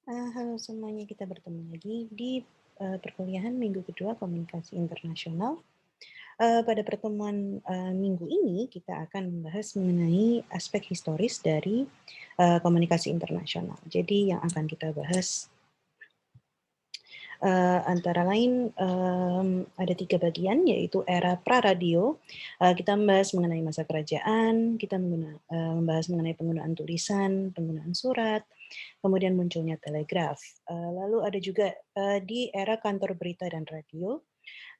Halo semuanya, kita bertemu lagi di perkuliahan minggu kedua Komunikasi Internasional. Pada pertemuan minggu ini kita akan membahas mengenai aspek historis dari komunikasi internasional. Jadi yang akan kita bahas antara lain ada 3 bagian, yaitu era pra-radio. Kita membahas mengenai masa kerajaan, kita membahas mengenai penggunaan tulisan, penggunaan surat, kemudian munculnya telegraf. Lalu ada juga di era kantor berita dan radio,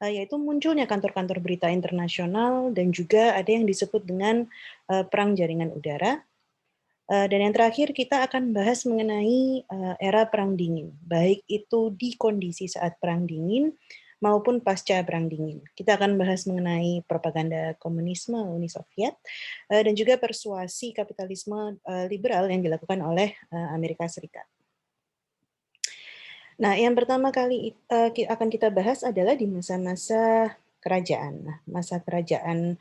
yaitu munculnya kantor-kantor berita internasional dan juga ada yang disebut dengan perang jaringan udara. Dan yang terakhir kita akan bahas mengenai era Perang Dingin, baik itu di kondisi saat Perang Dingin maupun pasca Perang Dingin. Kita akan bahas mengenai propaganda komunisme Uni Soviet dan juga persuasi kapitalisme liberal yang dilakukan oleh Amerika Serikat. Nah, yang pertama kali akan kita bahas adalah di masa-masa kerajaan. Nah, masa kerajaan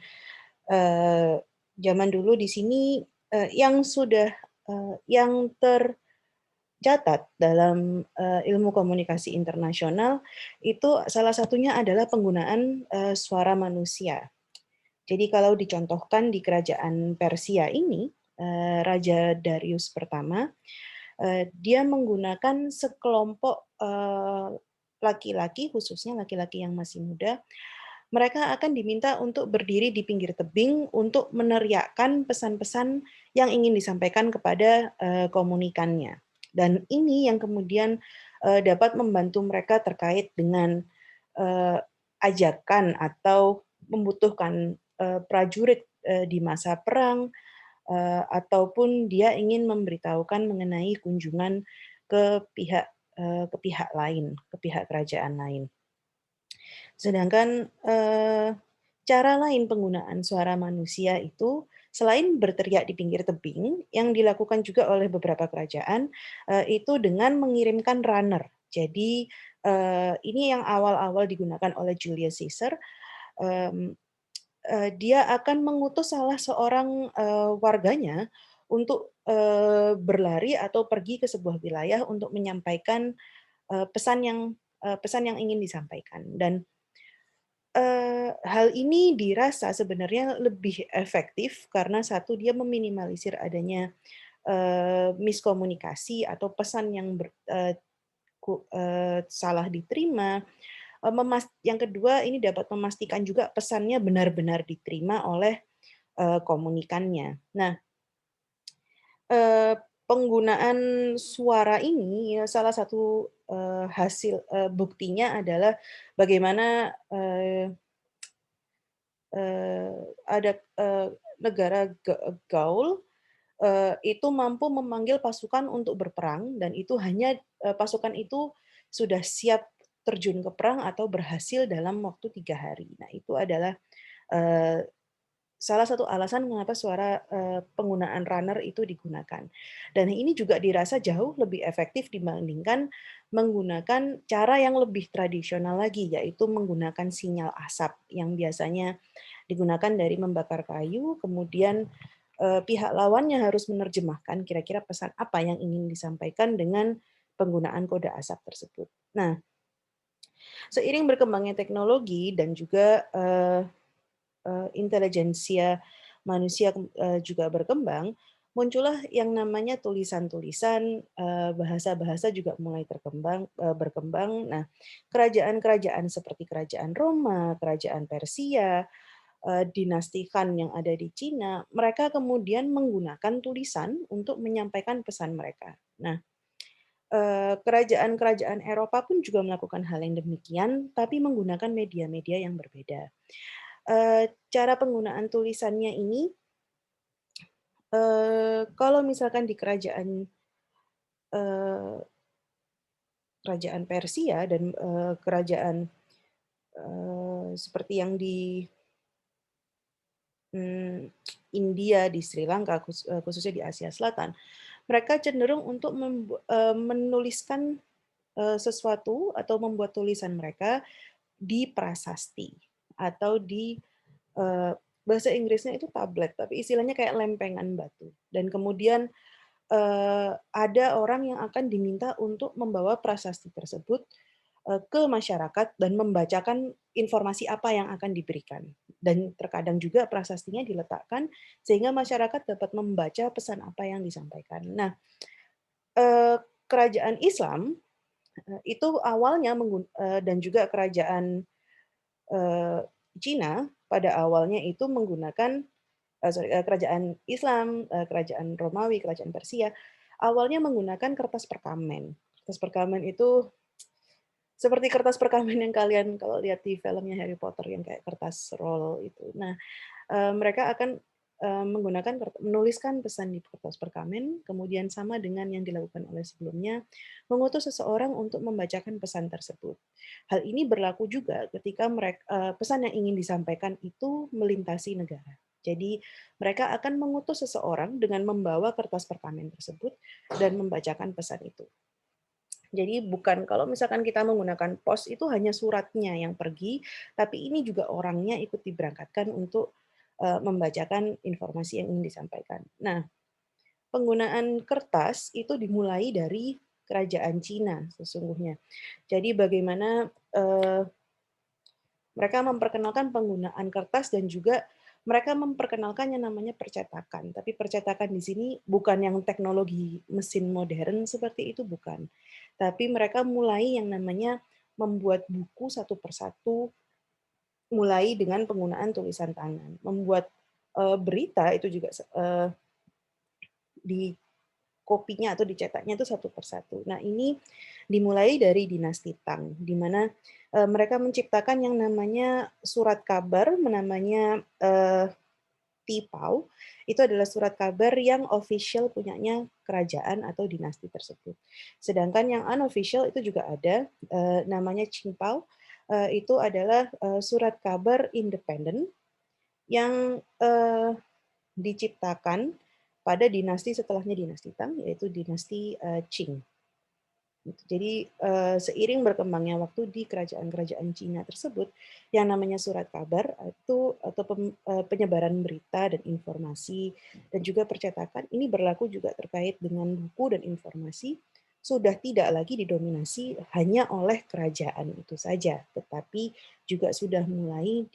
zaman dulu di sini yang sudah yang tercatat dalam ilmu komunikasi internasional itu salah satunya adalah penggunaan suara manusia. Jadi kalau dicontohkan di kerajaan Persia ini, Raja Darius pertama, dia menggunakan sekelompok laki-laki, khususnya laki-laki yang masih muda, mereka akan diminta untuk berdiri di pinggir tebing untuk meneriakkan pesan-pesan yang ingin disampaikan kepada komunikannya. Dan ini yang kemudian dapat membantu mereka terkait dengan ajakan atau membutuhkan prajurit di masa perang, ataupun dia ingin memberitahukan mengenai kunjungan ke pihak lain, ke pihak kerajaan lain. Sedangkan cara lain penggunaan suara manusia itu selain berteriak di pinggir tebing, yang dilakukan juga oleh beberapa kerajaan itu dengan mengirimkan runner. Jadi ini yang awal-awal digunakan oleh Julius Caesar. Dia akan mengutus salah seorang warganya untuk berlari atau pergi ke sebuah wilayah untuk menyampaikan pesan yang ingin disampaikan. Dan hal ini dirasa sebenarnya lebih efektif karena satu, dia meminimalisir adanya miskomunikasi atau pesan yang salah diterima. Yang kedua, ini dapat memastikan juga pesannya benar-benar diterima oleh komunikannya. Nah, penggunaan suara ini ya salah satu hasil buktinya adalah bagaimana ada negara Gaul itu mampu memanggil pasukan untuk berperang dan itu hanya pasukan itu sudah siap terjun ke perang atau berhasil dalam waktu 3 hari. Nah, itu adalah eee, salah satu alasan mengapa penggunaan runner itu digunakan. Dan ini juga dirasa jauh lebih efektif dibandingkan menggunakan cara yang lebih tradisional lagi, yaitu menggunakan sinyal asap yang biasanya digunakan dari membakar kayu, kemudian pihak lawannya harus menerjemahkan kira-kira pesan apa yang ingin disampaikan dengan penggunaan kode asap tersebut. Nah, seiring berkembangnya teknologi dan juga intelijensia manusia juga berkembang, muncullah yang namanya tulisan-tulisan, bahasa-bahasa juga mulai berkembang. Nah, kerajaan-kerajaan seperti kerajaan Roma, kerajaan Persia, dinasti Han yang ada di Cina, mereka kemudian menggunakan tulisan untuk menyampaikan pesan mereka. Nah, kerajaan-kerajaan Eropa pun juga melakukan hal yang demikian, tapi menggunakan media-media yang berbeda. Cara penggunaan tulisannya ini, kalau misalkan di eee, kerajaan Persia dan kerajaan seperti yang di Mmm, India, di Sri Lanka, khususnya di Asia Selatan, mereka cenderung untuk menuliskan sesuatu atau membuat tulisan mereka di prasasti atau di bahasa Inggrisnya itu tablet, tapi istilahnya kayak lempengan batu. Dan kemudian ada orang yang akan diminta untuk membawa prasasti tersebut, ke masyarakat dan membacakan informasi apa yang akan diberikan. Dan terkadang juga prasastinya diletakkan sehingga masyarakat dapat membaca pesan apa yang disampaikan. Nah, kerajaan Islam, itu awalnya dan juga kerajaan, eee, Cina pada awalnya itu menggunakan kerajaan Islam, kerajaan Romawi, kerajaan Persia, awalnya menggunakan kertas perkamen. Kertas perkamen itu seperti kertas perkamen yang kalian kalau lihat di filmnya Harry Potter yang kayak kertas roll itu. Nah, mereka akan, menggunakan menuliskan pesan di kertas perkamen, kemudian sama dengan yang dilakukan oleh sebelumnya, mengutus seseorang untuk membacakan pesan tersebut. Hal ini berlaku juga ketika pesan yang ingin disampaikan itu melintasi negara. Jadi, mereka akan mengutus seseorang dengan membawa kertas perkamen tersebut dan membacakan pesan itu. Jadi bukan kalau misalkan kita menggunakan pos itu hanya suratnya yang pergi, tapi ini juga orangnya ikut diberangkatkan untuk, membacakan informasi yang ingin disampaikan. Nah, penggunaan kertas itu dimulai dari kerajaan Cina sesungguhnya. Jadi bagaimana, mereka memperkenalkan penggunaan kertas dan juga mereka memperkenalkan yang namanya percetakan. Tapi percetakan di sini bukan yang teknologi mesin modern seperti itu, bukan. Tapi mereka mulai yang namanya membuat buku satu persatu, mulai dengan penggunaan tulisan tangan. Membuat, berita itu juga di kopinya atau dicetaknya itu satu persatu. Nah, ini dimulai dari dinasti Tang, di mana, mereka menciptakan yang namanya surat kabar, namanya, Tipau, itu adalah surat kabar yang official punyanya kerajaan atau dinasti tersebut. Sedangkan yang unofficial itu juga ada, namanya Qingpao, itu adalah, surat kabar independen yang, diciptakan pada dinasti setelahnya dinasti Tang, yaitu dinasti, Qing. Gitu. Jadi, seiring berkembangnya waktu di kerajaan-kerajaan Cina tersebut, yang namanya surat kabar itu atau penyebaran berita dan informasi dan juga percetakan ini berlaku juga terkait dengan buku dan informasi, sudah tidak lagi didominasi hanya oleh kerajaan itu saja, tetapi juga sudah mulai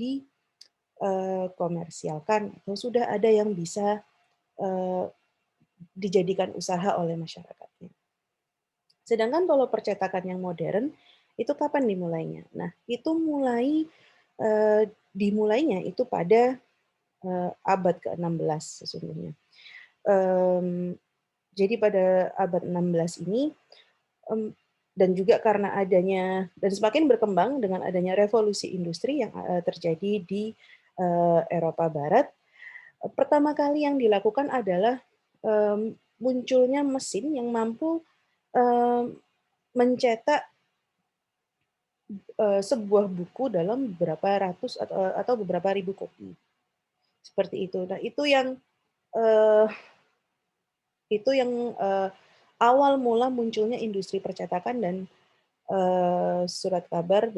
komersialkan atau sudah ada yang bisa, eee, dijadikan usaha oleh masyarakatnya. Sedangkan kalau percetakan yang modern, itu kapan dimulainya? Nah, itu dimulainya itu pada, abad ke-16 sesungguhnya. Mmm, jadi pada abad 16 ini, mmm, dan juga karena adanya dan semakin berkembang dengan adanya revolusi industri yang, terjadi di, Eropa Barat, pertama kali yang dilakukan adalah, munculnya mesin yang mampu, mmm, mencetak sebuah buku dalam beberapa ratus atau beberapa ribu kopi, seperti itu. Nah, eee, itu yang awal mula munculnya industri percetakan dan, surat kabar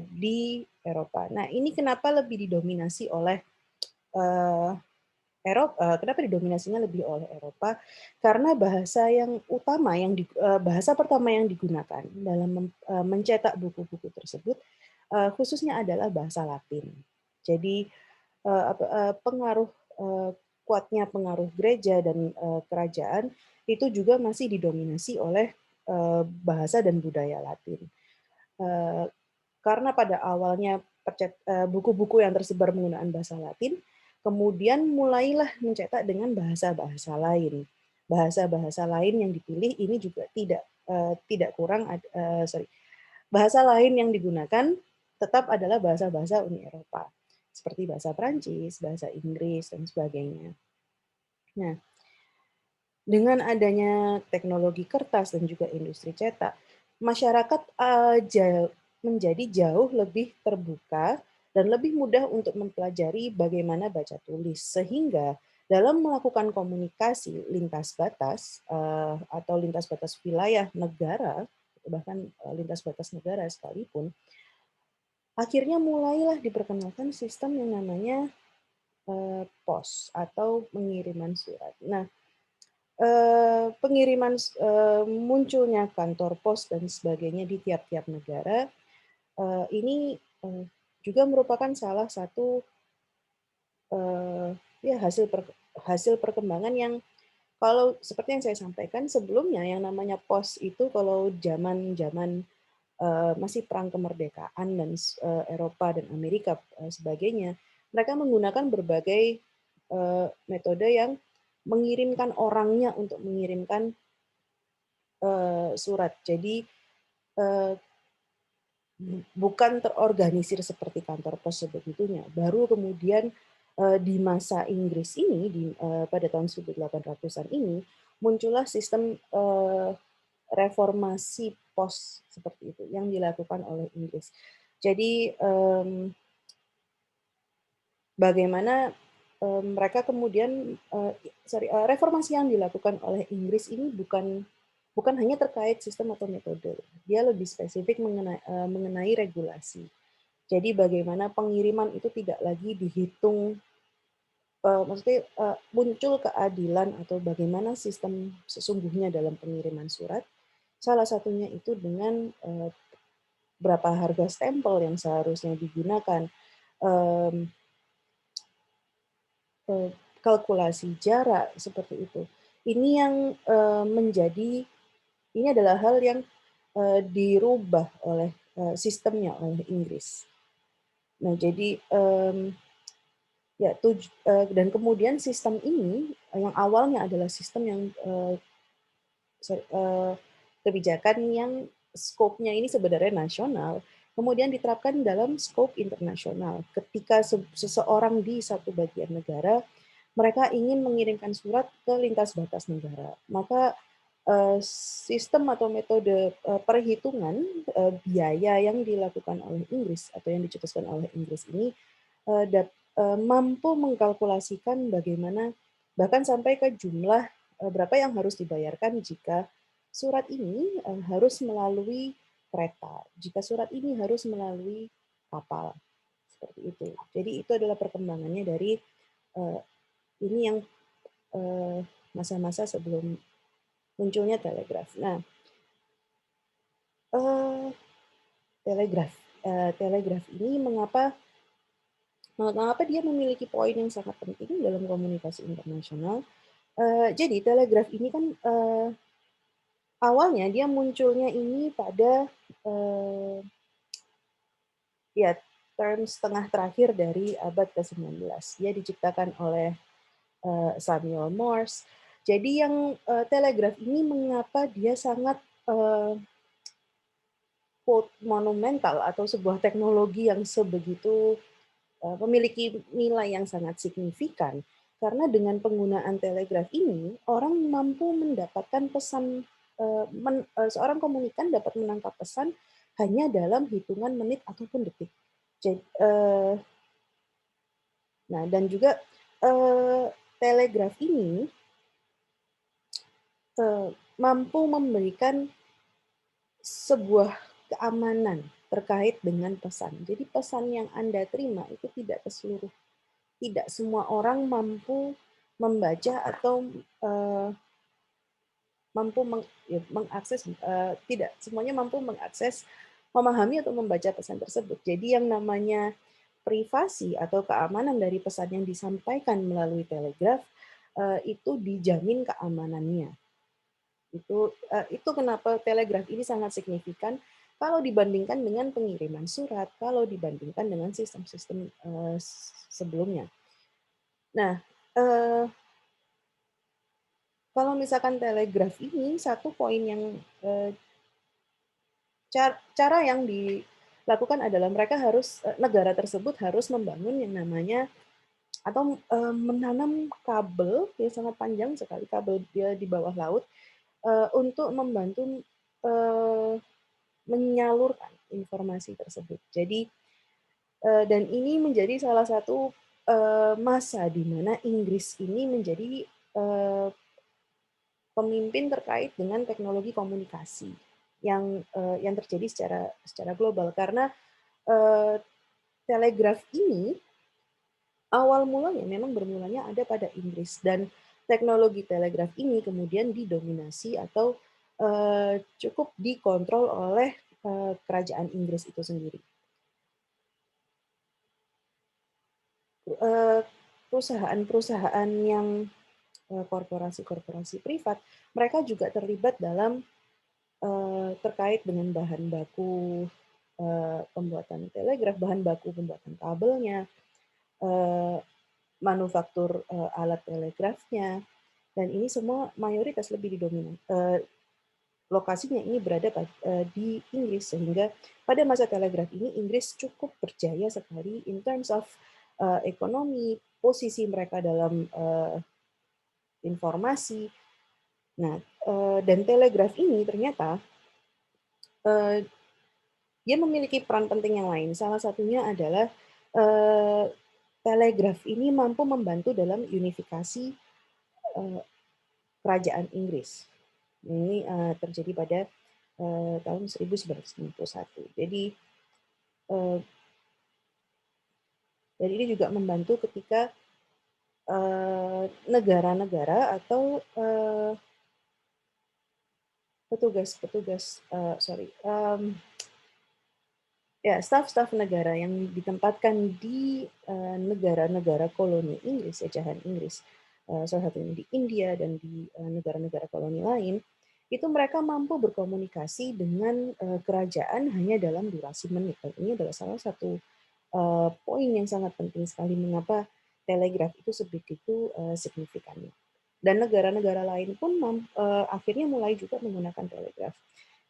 di Eropa. Nah, ini kenapa lebih didominasi oleh, eee, kenapa didominasinya lebih oleh Eropa, karena bahasa yang utama bahasa pertama yang digunakan dalam mencetak buku-buku tersebut, khususnya adalah bahasa Latin. Jadi, pengaruh, kuatnya pengaruh gereja dan, kerajaan itu juga masih didominasi oleh, bahasa dan budaya Latin. Eee, karena pada awalnya buku-buku yang tersebar menggunakan bahasa Latin, kemudian mulailah mencetak dengan bahasa-bahasa lain. Bahasa-bahasa lain yang dipilih ini juga tidak kurang bahasa lain yang digunakan tetap adalah bahasa-bahasa Uni Eropa, seperti bahasa Prancis, bahasa Inggris, dan sebagainya. Nah, dengan adanya teknologi kertas dan juga industri cetak, masyarakat, menjadi jauh lebih terbuka dan lebih mudah untuk mempelajari bagaimana baca tulis. Sehingga dalam melakukan komunikasi lintas batas, atau lintas batas wilayah negara, bahkan, lintas batas negara sekalipun, akhirnya mulailah diperkenalkan sistem yang namanya, pos atau pengiriman surat. Nah, munculnya kantor pos dan sebagainya di tiap-tiap negara, ini, juga merupakan salah satu, ya hasil perkembangan yang kalau seperti yang saya sampaikan sebelumnya, yang namanya pos itu kalau zaman-zaman, masih perang kemerdekaan dan Eropa dan Amerika, sebagainya, mereka menggunakan berbagai, metode yang mengirimkan orangnya untuk mengirimkan, surat. Jadi, eee, bukan terorganisir seperti kantor pos sebegitunya. Baru kemudian, di masa Inggris ini, pada tahun 1800-an ini, muncullah sistem, reformasi pos seperti itu yang dilakukan oleh Inggris. Jadi, bagaimana, mereka kemudian, reformasi yang dilakukan oleh Inggris ini bukan bukan hanya terkait sistem atau metode, dia lebih spesifik mengenai regulasi. Jadi bagaimana pengiriman itu tidak lagi dihitung, maksudnya, muncul keadilan atau bagaimana sistem sesungguhnya dalam pengiriman surat, salah satunya itu dengan, berapa harga stempel yang seharusnya digunakan, mmm, kalkulasi jarak, seperti itu. Ini yang, menjadi ini adalah hal yang, dirubah oleh, sistemnya oleh Inggris. Nah jadi, ya dan kemudian sistem ini, yang awalnya adalah sistem yang, kebijakan yang skopnya ini sebenarnya nasional, kemudian diterapkan dalam skop internasional. Ketika seseorang di satu bagian negara, mereka ingin mengirimkan surat ke lintas batas negara. Maka, sistem atau metode, perhitungan, biaya yang dilakukan oleh Inggris atau yang dicetuskan oleh Inggris ini, mampu mengkalkulasikan bagaimana bahkan sampai ke jumlah, berapa yang harus dibayarkan jika surat ini, harus melalui kereta, jika surat ini harus melalui kapal, seperti itu. Jadi itu adalah perkembangannya dari, eee, ini yang, eee, masa-masa sebelum munculnya telegraf. Nah, eee, telegraf telegraf ini mengapa dia memiliki poin yang sangat penting dalam komunikasi internasional. Jadi telegraf ini kan, awalnya dia munculnya ini pada, eee, ya setengah terakhir dari abad ke-19. Dia diciptakan oleh, Samuel Morse. Jadi yang, telegraf ini mengapa dia sangat, eee, monumental atau sebuah teknologi yang sebegitu, memiliki nilai yang sangat signifikan, karena dengan penggunaan telegraf ini, orang mampu mendapatkan pesan, seorang komunikan dapat menangkap pesan hanya dalam hitungan menit ataupun detik. Nah dan juga, telegraf ini, mampu memberikan sebuah keamanan terkait dengan pesan. Jadi pesan yang Anda terima itu tidak semua orang mampu membaca atau, eee, mampu mengakses, tidak semuanya mampu mengakses, memahami atau membaca pesan tersebut. Jadi yang namanya privasi atau keamanan dari pesan yang disampaikan melalui telegraf, itu dijamin keamanannya. Itu kenapa telegraf ini sangat signifikan kalau dibandingkan dengan pengiriman surat, kalau dibandingkan dengan sistem-sistem, sebelumnya. Nah, eee, kalau misalkan telegraf ini satu poin yang, eee, cara yang dilakukan adalah mereka harus negara tersebut harus membangun yang namanya atau, menanam kabel yang sangat panjang sekali, kabel dia di bawah laut, untuk membantu, eee, menyalurkan informasi tersebut. Jadi, dan ini menjadi salah satu, masa di mana Inggris ini menjadi, eee, pemimpin terkait dengan teknologi komunikasi yang terjadi secara secara global. Karena, eee, telegraf ini awal mulanya memang bermulanya ada pada Inggris dan teknologi telegraf ini kemudian didominasi atau cukup dikontrol oleh kerajaan Inggris itu sendiri. Eee, Perusahaan-perusahaan yang korporasi-korporasi privat, mereka juga terlibat dalam terkait dengan bahan baku pembuatan telegraf, bahan baku pembuatan kabelnya, eee, manufaktur alat telegrafnya, dan ini semua mayoritas lebih lokasinya ini berada di Inggris, sehingga pada masa telegraf ini Inggris cukup berjaya sekali in terms of ekonomi, posisi mereka dalam informasi. Nah, dan telegraf ini ternyata eee, dia memiliki peran penting yang lain. Salah satunya adalah eee, telegraf ini mampu membantu dalam unifikasi eee, kerajaan Inggris. Ini terjadi pada tahun 1991. Jadi eee, dan ini juga membantu ketika negara-negara atau petugas-petugas, sorry, ya, staf-staf negara yang ditempatkan di negara-negara koloni Inggris, jajahan Inggris, salah satunya di India dan di negara-negara koloni lain, itu mereka mampu berkomunikasi dengan kerajaan hanya dalam durasi menit. Dan ini adalah salah satu poin yang sangat penting sekali mengapa telegraf itu sebegitu signifikannya. Dan negara-negara lain pun akhirnya mulai juga menggunakan telegraf.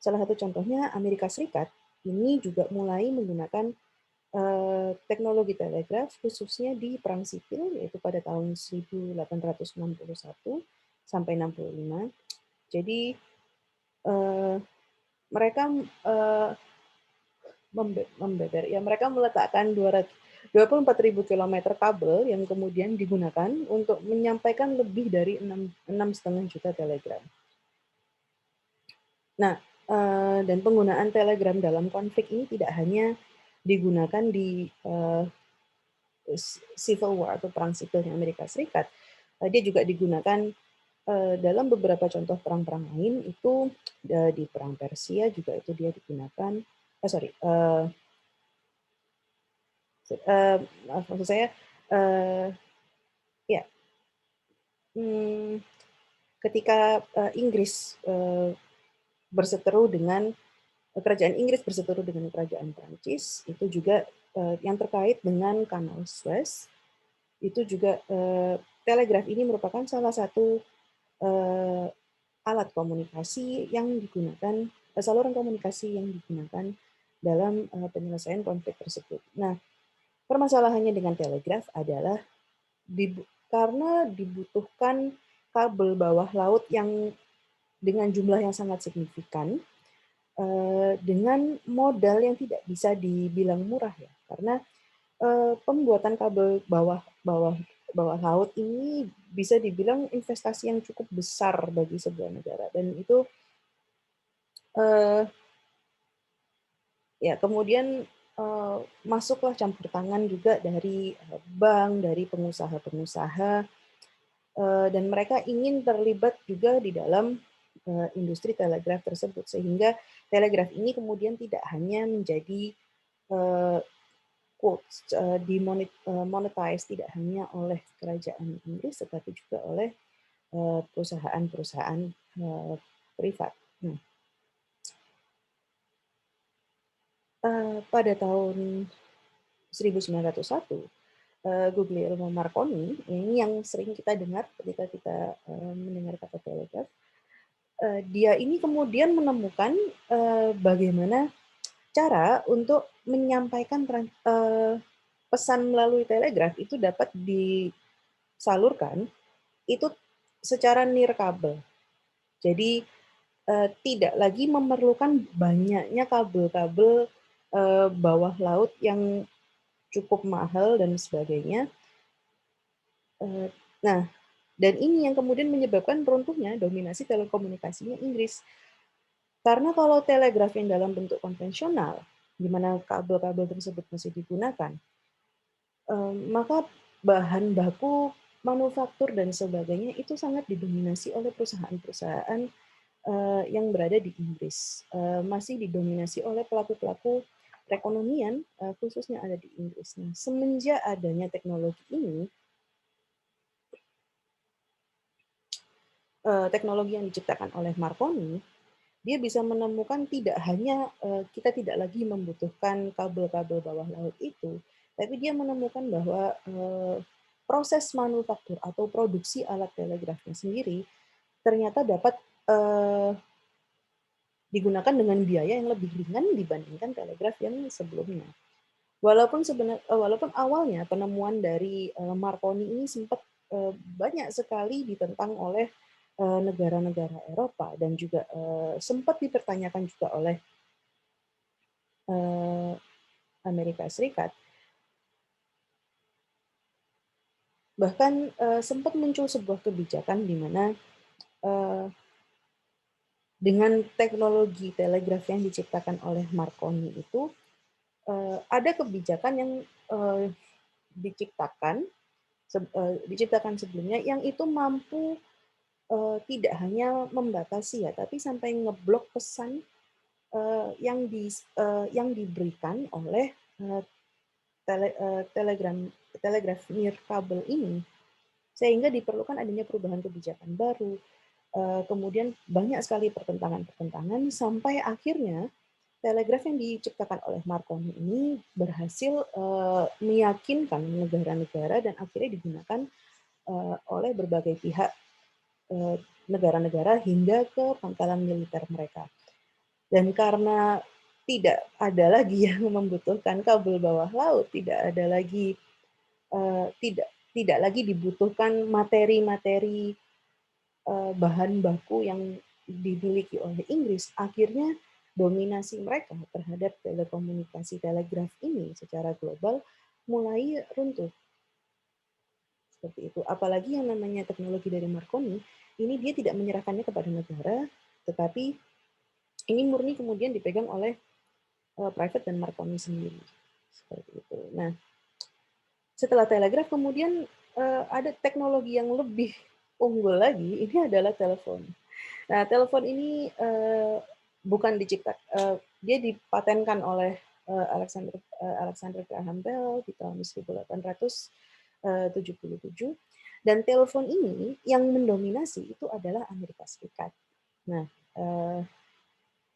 Salah satu contohnya Amerika Serikat ini juga mulai menggunakan teknologi telegraf khususnya di perang sipil, yaitu pada tahun 1861 sampai 65. Jadi eh, mereka eh, membeber, ya, mereka meletakkan 24.000 kilometer kabel yang kemudian digunakan untuk menyampaikan lebih dari 6,5 juta telegram. Nah, dan penggunaan telegram dalam konflik ini tidak hanya digunakan di Civil War atau perang sipil di Amerika Serikat, dia juga digunakan dalam beberapa contoh perang-perang lain. Itu di perang Persia juga itu dia digunakan. Sorry, maksud saya, uh, ya, hmm, ketika Inggris berseteru dengan kerajaan Inggris berseteru dengan kerajaan Prancis, itu juga yang terkait dengan Kanal Suez, itu juga telegraf ini merupakan salah satu eh, alat komunikasi yang digunakan, saluran komunikasi yang digunakan dalam penyelesaian konflik tersebut. Nah, permasalahannya dengan telegraf adalah karena dibutuhkan kabel bawah laut yang dengan jumlah yang sangat signifikan, dengan modal yang tidak bisa dibilang murah, ya, karena pembuatan kabel bawah bawah bawah laut ini bisa dibilang investasi yang cukup besar bagi sebuah negara, dan itu eh, ya kemudian masuklah campur tangan juga dari bank, dari pengusaha-pengusaha, dan mereka ingin terlibat juga di dalam industri telegraf tersebut, sehingga telegraf ini kemudian tidak hanya menjadi eh, quotes dimonetize tidak hanya oleh kerajaan Inggris tetapi juga oleh perusahaan-perusahaan privat. Nah, pada tahun 1901, Guglielmo Marconi, ini yang sering kita dengar ketika kita mendengar kata telegraf, dia ini kemudian menemukan bagaimana cara untuk menyampaikan pesan melalui telegraf itu dapat disalurkan itu secara nirkabel. Jadi tidak lagi memerlukan banyaknya kabel-kabel bawah laut yang cukup mahal dan sebagainya. Nah, dan ini yang kemudian menyebabkan runtuhnya dominasi telekomunikasinya Inggris. Karena kalau telegraf yang dalam bentuk konvensional, di mana kabel-kabel tersebut masih digunakan, maka bahan baku manufaktur dan sebagainya itu sangat didominasi oleh perusahaan-perusahaan yang berada di Inggris. Masih didominasi oleh pelaku-pelaku perekonomian, khususnya ada di Inggris. Nah, semenjak adanya teknologi ini, teknologi yang diciptakan oleh Marconi, dia bisa menemukan tidak hanya kita tidak lagi membutuhkan kabel-kabel bawah laut itu, tapi dia menemukan bahwa proses manufaktur atau produksi alat telegrafnya sendiri ternyata dapat digunakan dengan biaya yang lebih ringan dibandingkan telegraf yang sebelumnya. Walaupun awalnya penemuan dari Marconi ini sempat banyak sekali ditentang oleh negara-negara Eropa dan juga sempat dipertanyakan juga oleh eh, Amerika Serikat, bahkan sempat muncul sebuah kebijakan di mana eh, dengan teknologi telegraf yang diciptakan oleh Marconi itu ada kebijakan yang eh, diciptakan diciptakan sebelumnya yang itu mampu tidak hanya membatasi ya, tapi sampai ngeblok pesan yang diberikan oleh telegram telegraf nirkabel ini, sehingga diperlukan adanya perubahan kebijakan baru. Kemudian banyak sekali pertentangan-pertentangan sampai akhirnya telegraf yang diciptakan oleh Marconi ini berhasil meyakinkan negara-negara dan akhirnya digunakan oleh berbagai pihak negara-negara hingga ke pangkalan militer mereka. Dan karena tidak ada lagi yang membutuhkan kabel bawah laut, tidak ada lagi tidak tidak lagi dibutuhkan materi-materi bahan baku yang dimiliki oleh Inggris, akhirnya dominasi mereka terhadap telekomunikasi telegraf ini secara global mulai runtuh. Seperti itu. Apalagi yang namanya teknologi dari Marconi, ini dia tidak menyerahkannya kepada negara, tetapi ini murni kemudian dipegang oleh private dan Marconi sendiri. Seperti itu. Nah, setelah telegraf kemudian ada teknologi yang lebih unggul lagi, ini adalah telepon. Nah, telepon ini bukan dia dipatenkan oleh Alexander Graham Bell di tahun 1877. Dan telepon ini yang mendominasi itu adalah Amerika Serikat. Nah,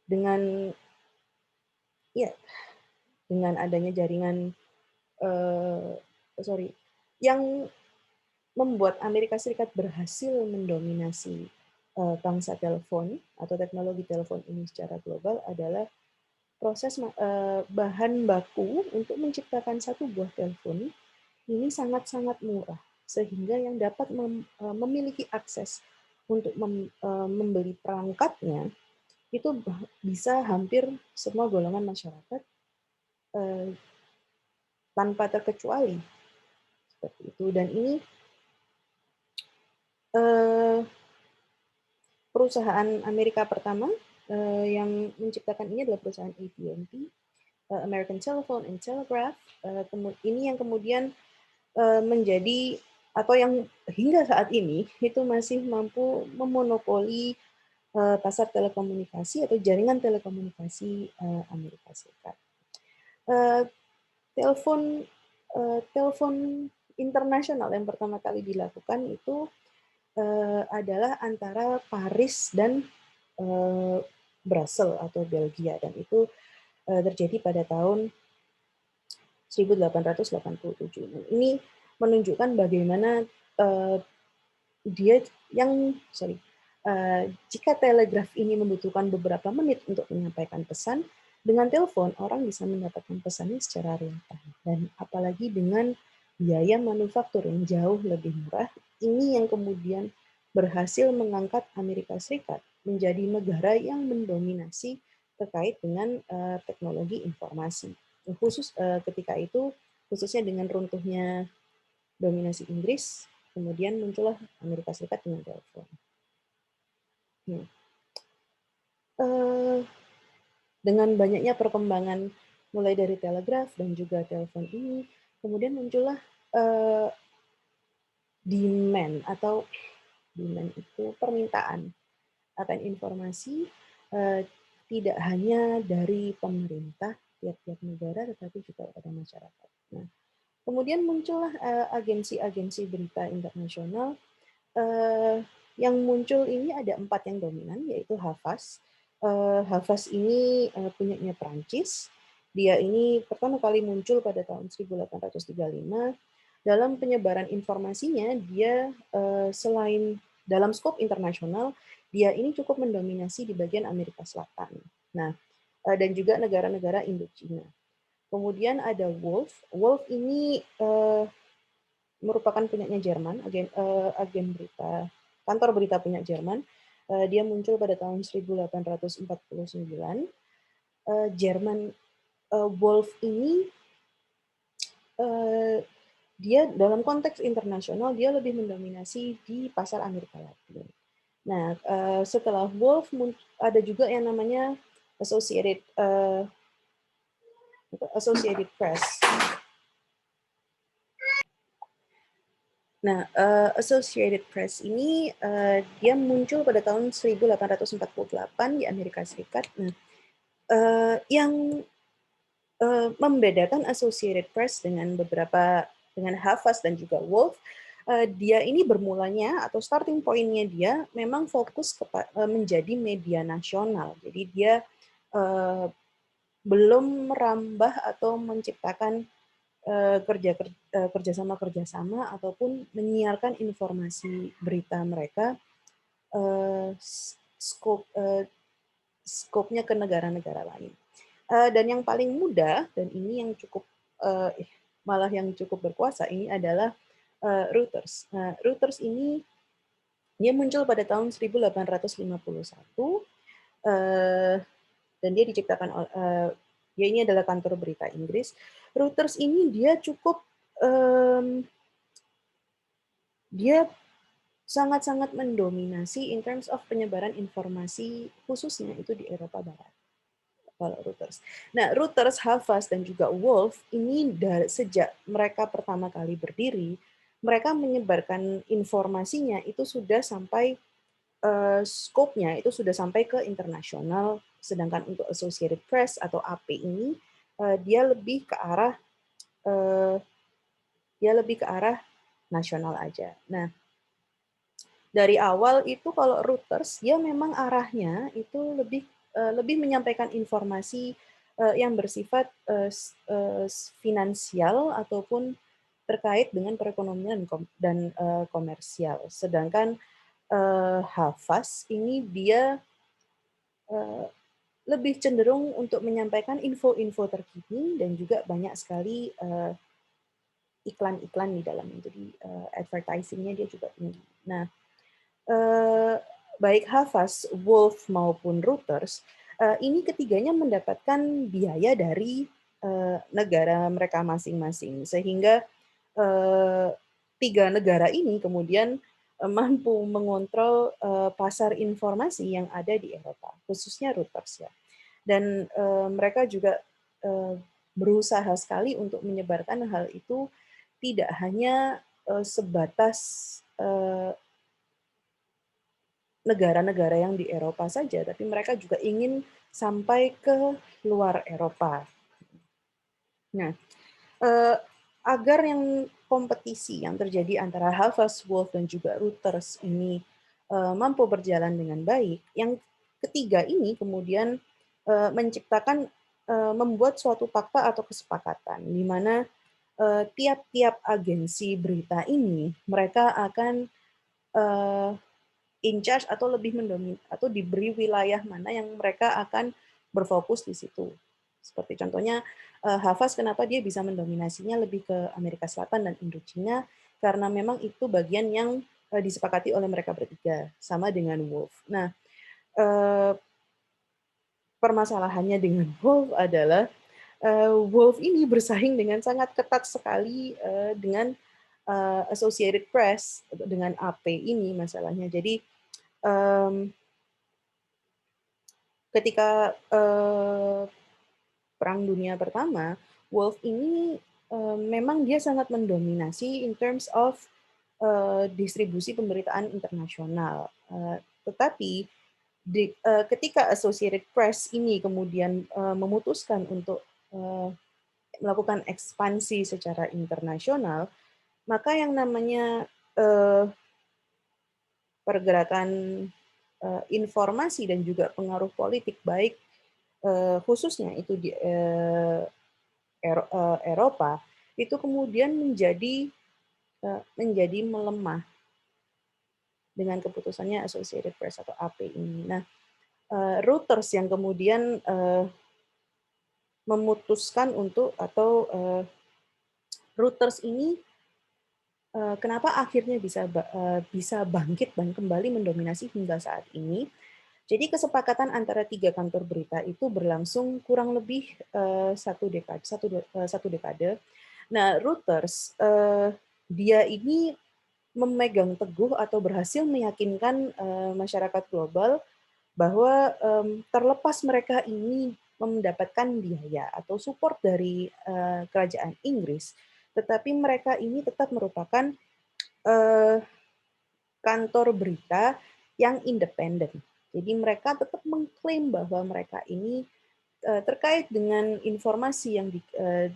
dengan ya dengan adanya jaringan sorry, yang membuat Amerika Serikat berhasil mendominasi bangsa telepon atau teknologi telepon ini secara global adalah proses bahan baku untuk menciptakan satu buah telepon ini sangat-sangat murah, sehingga yang dapat memiliki akses untuk membeli perangkatnya itu bisa hampir semua golongan masyarakat tanpa terkecuali seperti itu. Dan ini perusahaan Amerika pertama yang menciptakan ini adalah perusahaan AT&T, American Telephone and Telegraph. Ini yang kemudian menjadi atau yang hingga saat ini itu masih mampu memonopoli pasar telekomunikasi atau jaringan telekomunikasi Amerika Serikat. Telepon telepon internasional yang pertama kali dilakukan itu adalah antara Paris dan Brussels atau Belgia, dan itu terjadi pada tahun 1887. Ini menunjukkan bagaimana jika telegraf ini membutuhkan beberapa menit untuk menyampaikan pesan, dengan telepon orang bisa mendapatkan pesannya secara real time. Dan apalagi dengan biaya manufaktur yang jauh lebih murah, ini yang kemudian berhasil mengangkat Amerika Serikat menjadi negara yang mendominasi terkait dengan teknologi informasi. Ketika itu, khususnya dengan runtuhnya dominasi Inggris, kemudian muncullah Amerika Serikat dengan telepon. Dengan banyaknya perkembangan mulai dari telegraf dan juga telepon ini, kemudian muncullah demand atau demand itu permintaan akan informasi, eee, tidak hanya dari pemerintah tiap-tiap negara, tetapi juga pada masyarakat. Nah, kemudian muncullah, agensi-agensi berita internasional, eee, yang muncul ini ada 4 yang dominan, yaitu Havas. Havas ini, punyanya Prancis. Dia ini pertama kali muncul pada tahun 1835. Dalam penyebaran informasinya, dia, selain dalam skop internasional, dia ini cukup mendominasi di bagian Amerika Selatan. Nah, dan juga negara-negara Indochina. Kemudian ada Wolf. Wolf ini, merupakan punyanya Jerman, agen berita, kantor berita punya Jerman. Dia muncul pada tahun 1849. Jerman, Wolf ini, eee, dia dalam konteks internasional, dia lebih mendominasi di pasar Amerika Latin. Nah, setelah Wolf ada juga yang namanya Associated, Associated Press. Nah, Associated Press ini, dia muncul pada tahun 1848 di Amerika Serikat. Nah, yang, membedakan Associated Press dengan Havas dan juga Wolf, dia ini bermulanya atau starting point-nya dia memang fokus menjadi media nasional. Jadi dia, eee, belum merambah atau menciptakan kerjasama-kerjasama ataupun menyiarkan informasi berita mereka, eee, skop skopnya ke negara-negara lain. Dan yang paling mudah dan ini yang cukup, malah yang cukup berkuasa ini adalah, Reuters. Nah, Reuters ini dia muncul pada tahun 1851, dan dia diciptakan dia ini adalah kantor berita Inggris. Reuters ini dia cukup, dia sangat-sangat mendominasi in terms of penyebaran informasi khususnya itu di Eropa Barat, kalau Reuters. Nah, Reuters, Havas, dan juga Wolf ini sejak mereka pertama kali berdiri, mereka menyebarkan informasinya itu sudah sampai, skopnya itu sudah sampai ke internasional, sedangkan untuk Associated Press atau AP ini, dia lebih ke arah, eee, dia lebih ke arah nasional aja. Nah, dari awal itu kalau Reuters, dia memang arahnya itu lebih menyampaikan informasi, yang bersifat, finansial ataupun terkait dengan perekonomian dan, komersial. Sedangkan, Havas ini dia, eee, lebih cenderung untuk menyampaikan info-info terkini dan juga banyak sekali, iklan-iklan di dalamnya. Jadi, advertising-nya dia juga tinggi. Nah, Eee, baik Havas, Wolf, maupun Reuters, ini ketiganya mendapatkan biaya dari, negara mereka masing-masing. Sehingga, eee, 3 negara ini kemudian, mampu mengontrol, pasar informasi yang ada di Eropa, khususnya Reuters ya. Dan, mereka juga, eee, berusaha sekali untuk menyebarkan hal itu tidak hanya, sebatas, eee negara-negara yang di Eropa saja, tapi mereka juga ingin sampai ke luar Eropa. Nah, eee, agar yang kompetisi yang terjadi antara Havas, Wolf, dan juga Reuters ini, mampu berjalan dengan baik, yang ketiga ini kemudian, menciptakan, membuat suatu fakta atau kesepakatan, di mana, tiap-tiap agensi berita ini, mereka akan, eee in charge atau lebih atau diberi wilayah mana yang mereka akan berfokus di situ. Seperti contohnya, Havas kenapa dia bisa mendominasinya lebih ke Amerika Selatan dan Indochina, karena memang itu bagian yang, disepakati oleh mereka bertiga, sama dengan Wolf. Nah, eee, permasalahannya dengan Wolf adalah, Wolf ini bersaing dengan sangat ketat sekali, dengan, Associated Press, dengan AP ini masalahnya. Jadi, mmm ketika, Perang Dunia Pertama, Wolf ini, memang dia sangat mendominasi in terms of, distribusi pemberitaan internasional. Tetapi ketika Associated Press ini kemudian memutuskan untuk melakukan ekspansi secara internasional, maka yang namanya pergerakan informasi dan juga pengaruh politik baik khususnya itu di Eropa itu kemudian menjadi melemah dengan keputusannya Associated Press atau AP ini. Nah, Reuters yang kemudian memutuskan untuk atau Reuters ini kenapa akhirnya bisa bangkit dan kembali mendominasi hingga saat ini. Jadi kesepakatan antara 3 kantor berita itu berlangsung kurang lebih satu dekade. Nah, Reuters dia ini memegang teguh atau berhasil meyakinkan masyarakat global bahwa terlepas mereka ini mendapatkan biaya atau support dari kerajaan Inggris, tetapi mereka ini tetap merupakan kantor berita yang independen. Jadi mereka tetap mengklaim bahwa mereka ini terkait dengan informasi yang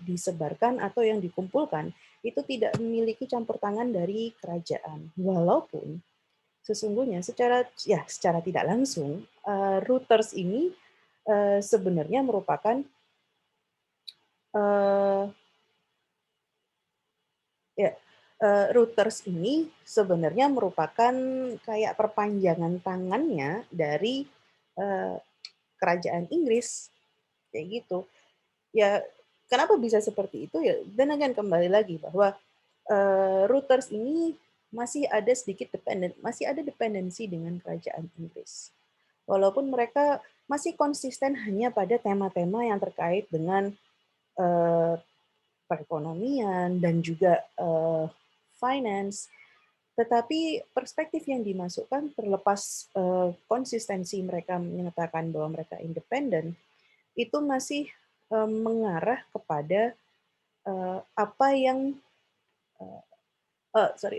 disebarkan atau yang dikumpulkan itu tidak memiliki campur tangan dari kerajaan. Walaupun sesungguhnya secara tidak langsung Reuters ini sebenarnya merupakan uh, ya Reuters ini sebenarnya merupakan kayak perpanjangan tangannya dari kerajaan Inggris kayak gitu. Ya, kenapa bisa seperti itu ya? Dan again kembali lagi bahwa Reuters ini masih ada sedikit masih ada dependensi dengan kerajaan Inggris. Walaupun mereka masih konsisten hanya pada tema-tema yang terkait dengan perekonomian dan juga finance, tetapi perspektif yang dimasukkan terlepas konsistensi mereka menyatakan bahwa mereka independen, itu masih mengarah kepada apa yang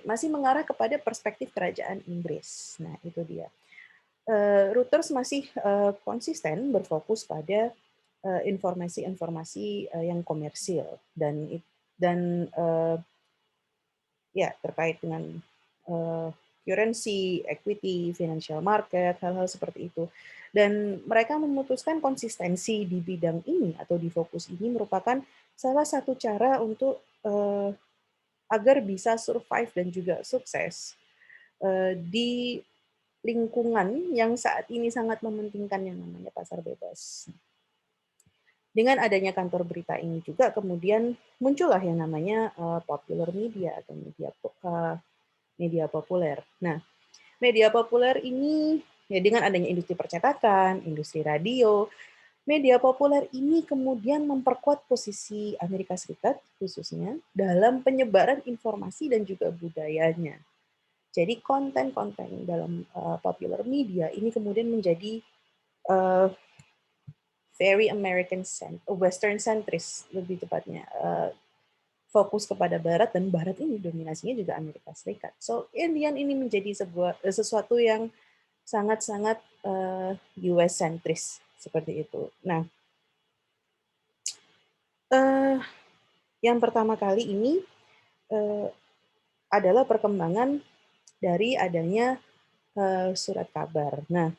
masih mengarah kepada perspektif kerajaan Inggris. Nah, itu dia. Reuters masih konsisten berfokus pada informasi-informasi yang komersil dan ya terkait dengan currency, equity, financial market, hal-hal seperti itu. Dan mereka memutuskan konsistensi di bidang ini atau di fokus ini merupakan salah satu cara untuk agar bisa survive dan juga sukses di lingkungan yang saat ini sangat mementingkan yang namanya pasar bebas. Dengan adanya kantor berita ini juga kemudian muncullah yang namanya popular media atau media populer. Nah, media populer ini ya dengan adanya industri percetakan, industri radio, media populer ini kemudian memperkuat posisi Amerika Serikat khususnya dalam penyebaran informasi dan juga budayanya. Jadi konten-konten dalam popular media ini kemudian menjadi uh, very Western centris lebih tepatnya, fokus kepada Barat dan Barat ini dominasinya juga Amerika Serikat. So Indian ini menjadi sesuatu yang sangat-sangat US centris seperti itu. Nah, yang pertama kali ini adalah perkembangan dari adanya surat kabar. Nah,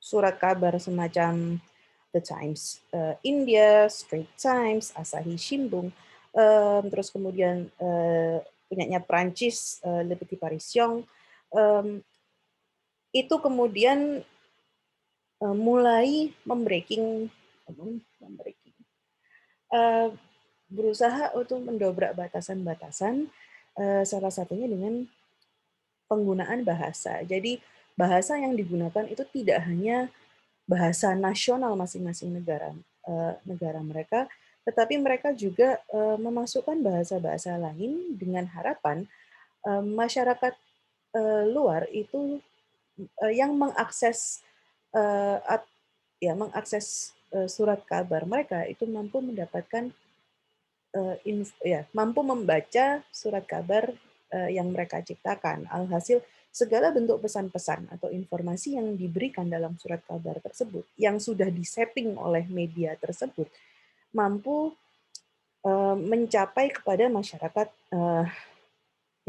surat kabar semacam The Times India, Straits Times, Asahi Shimbun, terus kemudian punyanya Prancis, Le Petit Parisien, itu kemudian mulai berusaha untuk mendobrak batasan-batasan, salah satunya dengan penggunaan bahasa. Jadi bahasa yang digunakan itu tidak hanya bahasa nasional masing-masing negara mereka, tetapi mereka juga memasukkan bahasa-bahasa lain dengan harapan masyarakat luar itu yang mengakses mengakses surat kabar mereka itu mampu mendapatkan mampu membaca surat kabar yang mereka ciptakan. Alhasil segala bentuk pesan-pesan atau informasi yang diberikan dalam surat kabar tersebut, yang sudah disetting oleh media tersebut, mampu mencapai kepada masyarakat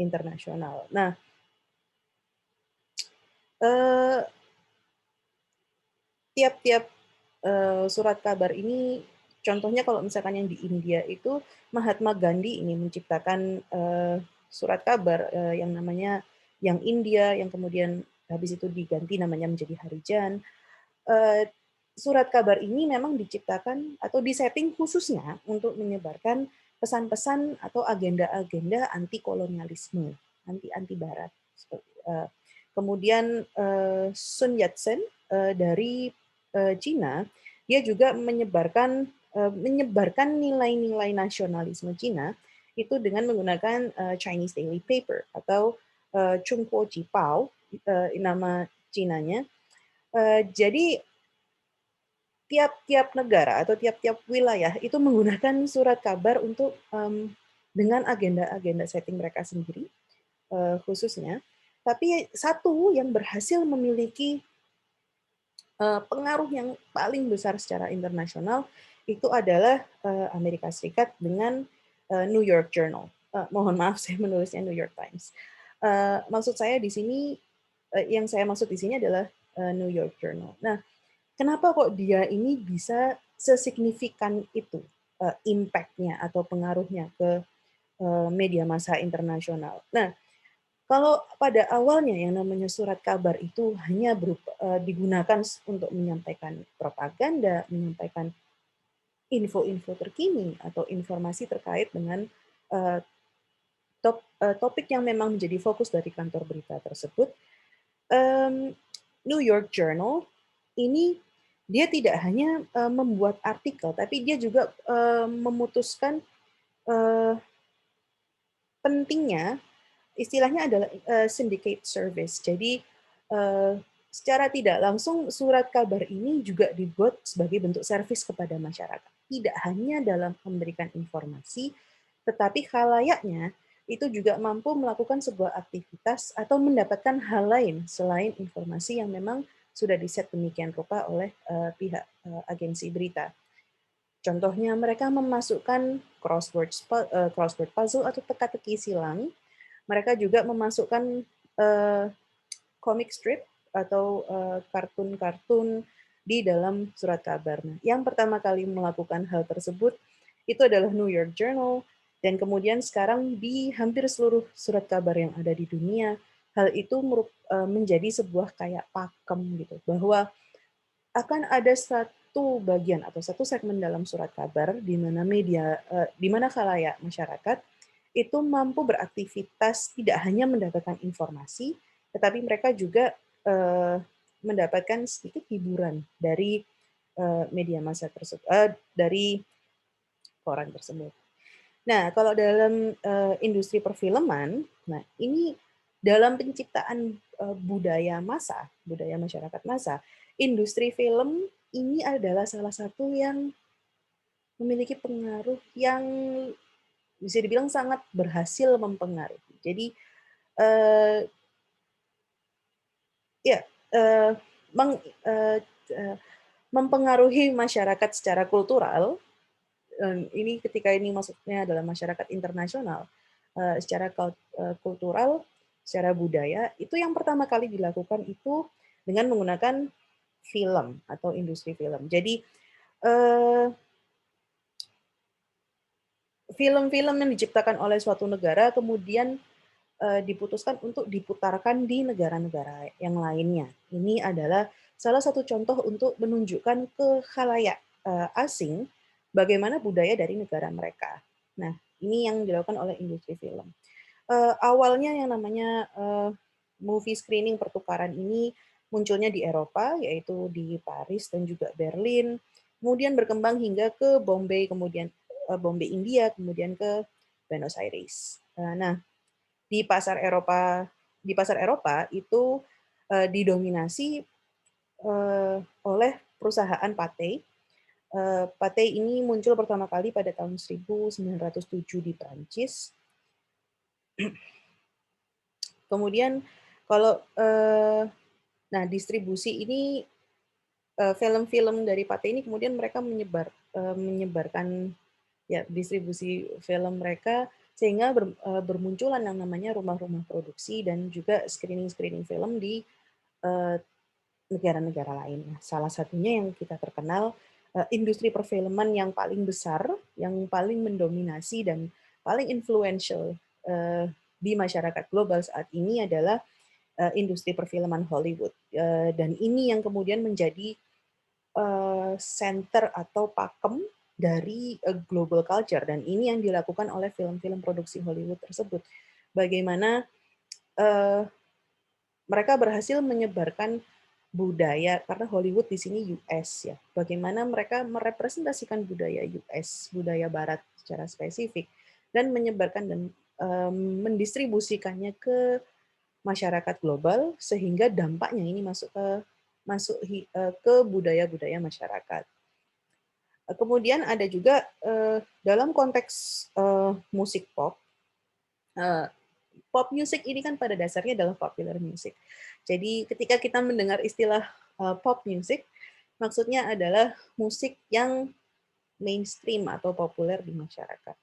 internasional. Nah, eh, tiap-tiap surat kabar ini, contohnya kalau misalkan yang di India itu Mahatma Gandhi ini menciptakan surat kabar yang namanya yang India, yang kemudian habis itu diganti namanya menjadi Harijan. Eh, Surat kabar ini memang diciptakan atau disetting khususnya untuk menyebarkan pesan-pesan atau agenda-agenda anti kolonialisme, anti Barat. Kemudian Sun Yat-sen dari Cina, dia juga menyebarkan nilai-nilai nasionalisme Cina itu dengan menggunakan Chinese Daily Paper atau Chungpo Jipao, nama Cinanya. Jadi tiap-tiap negara atau tiap-tiap wilayah itu menggunakan surat kabar untuk dengan agenda-agenda setting mereka sendiri khususnya. Tapi satu yang berhasil memiliki pengaruh yang paling besar secara internasional itu adalah Amerika Serikat dengan New York Journal. Mohon maaf saya menulisnya New York Times. Maksud saya di sini yang saya maksud di sini adalah New York Journal. Nah, kenapa kok dia ini bisa sesignifikan itu impact-nya atau pengaruhnya ke media massa internasional? Nah, kalau pada awalnya yang namanya surat kabar itu hanya digunakan untuk menyampaikan propaganda, menyampaikan info-info terkini atau informasi terkait dengan eh, topik yang memang menjadi fokus dari kantor berita tersebut, New York Journal ini dia tidak hanya membuat artikel, tapi dia juga memutuskan eh, pentingnya istilahnya adalah syndicate service. Jadi secara tidak langsung surat kabar ini juga dibuat sebagai bentuk servis kepada masyarakat. Tidak hanya dalam memberikan informasi, tetapi khalayaknya itu juga mampu melakukan sebuah aktivitas atau mendapatkan hal lain selain informasi yang memang sudah diset demikian rupa oleh pihak agensi berita. Contohnya mereka memasukkan crossword puzzle atau teka-teki silang. Mereka juga memasukkan comic strip atau kartun-kartun di dalam surat kabar. Nah, yang pertama kali melakukan hal tersebut itu adalah New York Journal, dan kemudian sekarang di hampir seluruh surat kabar yang ada di dunia, hal itu menjadi sebuah kayak pakem gitu, bahwa akan ada satu bagian atau satu segmen dalam surat kabar di mana di mana khalayak masyarakat itu mampu beraktivitas tidak hanya mendapatkan informasi, tetapi mereka juga mendapatkan sedikit hiburan dari media massa tersebut, dari koran tersebut. Nah, kalau dalam industri perfilman, nah ini dalam penciptaan budaya massa, budaya masyarakat massa, industri film ini adalah salah satu yang memiliki pengaruh yang bisa dibilang sangat berhasil mempengaruhi. Jadi eh, ya eh, meng, eh, eh, mempengaruhi masyarakat secara kultural. Ini ketika ini maksudnya adalah masyarakat internasional, secara kultural, secara budaya, itu yang pertama kali dilakukan itu dengan menggunakan film atau industri film. Jadi eh, film-film yang diciptakan oleh suatu negara kemudian diputuskan untuk diputarkan di negara-negara yang lainnya. Ini adalah salah satu contoh untuk menunjukkan ke khalayak asing bagaimana budaya dari negara mereka. Nah, ini yang dilakukan oleh industri film. Awalnya yang namanya movie screening pertukaran ini munculnya di Eropa, yaitu di Paris dan juga Berlin, kemudian berkembang hingga ke Bombay, kemudian Bombay India, kemudian ke Buenos Aires. Nah, di pasar Eropa itu didominasi oleh perusahaan Pathé Pathé ini muncul pertama kali pada tahun 1907 di Prancis. Kemudian kalau nah distribusi ini film-film dari Pathé ini kemudian mereka menyebarkan ya distribusi film mereka sehingga bermunculan yang namanya rumah-rumah produksi dan juga screening-screening film di eh, negara-negara lain. Nah, salah satunya yang kita terkenal industri perfilman yang paling besar, yang paling mendominasi dan paling influential di masyarakat global saat ini adalah industri perfilman Hollywood. Dan ini yang kemudian menjadi center atau pakem dari global culture dan ini yang dilakukan oleh film-film produksi Hollywood tersebut. Bagaimana mereka berhasil menyebarkan budaya karena Hollywood di sini US ya. Bagaimana mereka merepresentasikan budaya US, budaya Barat secara spesifik dan menyebarkan dan mendistribusikannya ke masyarakat global sehingga dampaknya ini ke budaya-budaya masyarakat. Kemudian ada juga dalam konteks musik pop, pop music ini kan pada dasarnya adalah popular music. Jadi ketika kita mendengar istilah pop music, maksudnya adalah musik yang mainstream atau populer di masyarakat.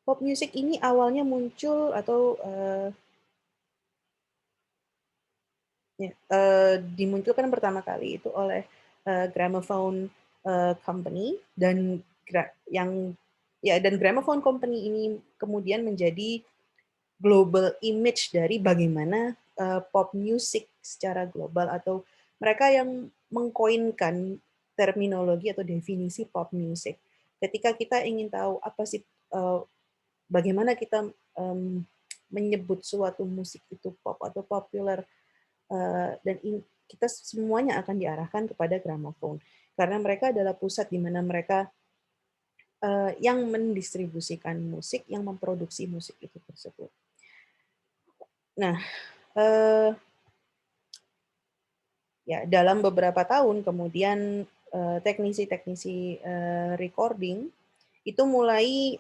Pop music ini awalnya muncul atau dimunculkan pertama kali itu oleh Gramophone Company dan Gramophone Company ini kemudian menjadi global image dari bagaimana pop music secara global atau mereka yang mengkoinkan terminologi atau definisi pop music. Ketika kita ingin tahu apa sih bagaimana kita menyebut suatu musik itu pop atau populer dan kita semuanya akan diarahkan kepada Gramophone karena mereka adalah pusat di mana mereka yang mendistribusikan musik, yang memproduksi musik itu tersebut. Nah, ya dalam beberapa tahun kemudian teknisi-teknisi recording itu mulai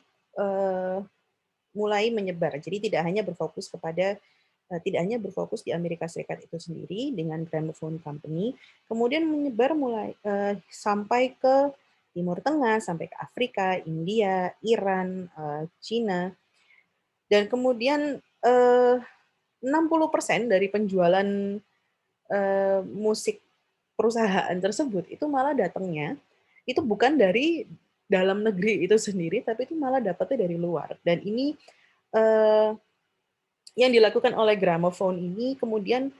menyebar. Jadi tidak hanya berfokus di Amerika Serikat itu sendiri dengan Gramophone Company, kemudian menyebar mulai sampai ke Timur Tengah, sampai ke Afrika, India, Iran, Cina, dan kemudian 60% dari penjualan musik perusahaan tersebut itu malah datangnya itu bukan dari dalam negeri itu sendiri, tapi itu malah dapatnya dari luar. Dan ini yang dilakukan oleh Gramophone ini kemudian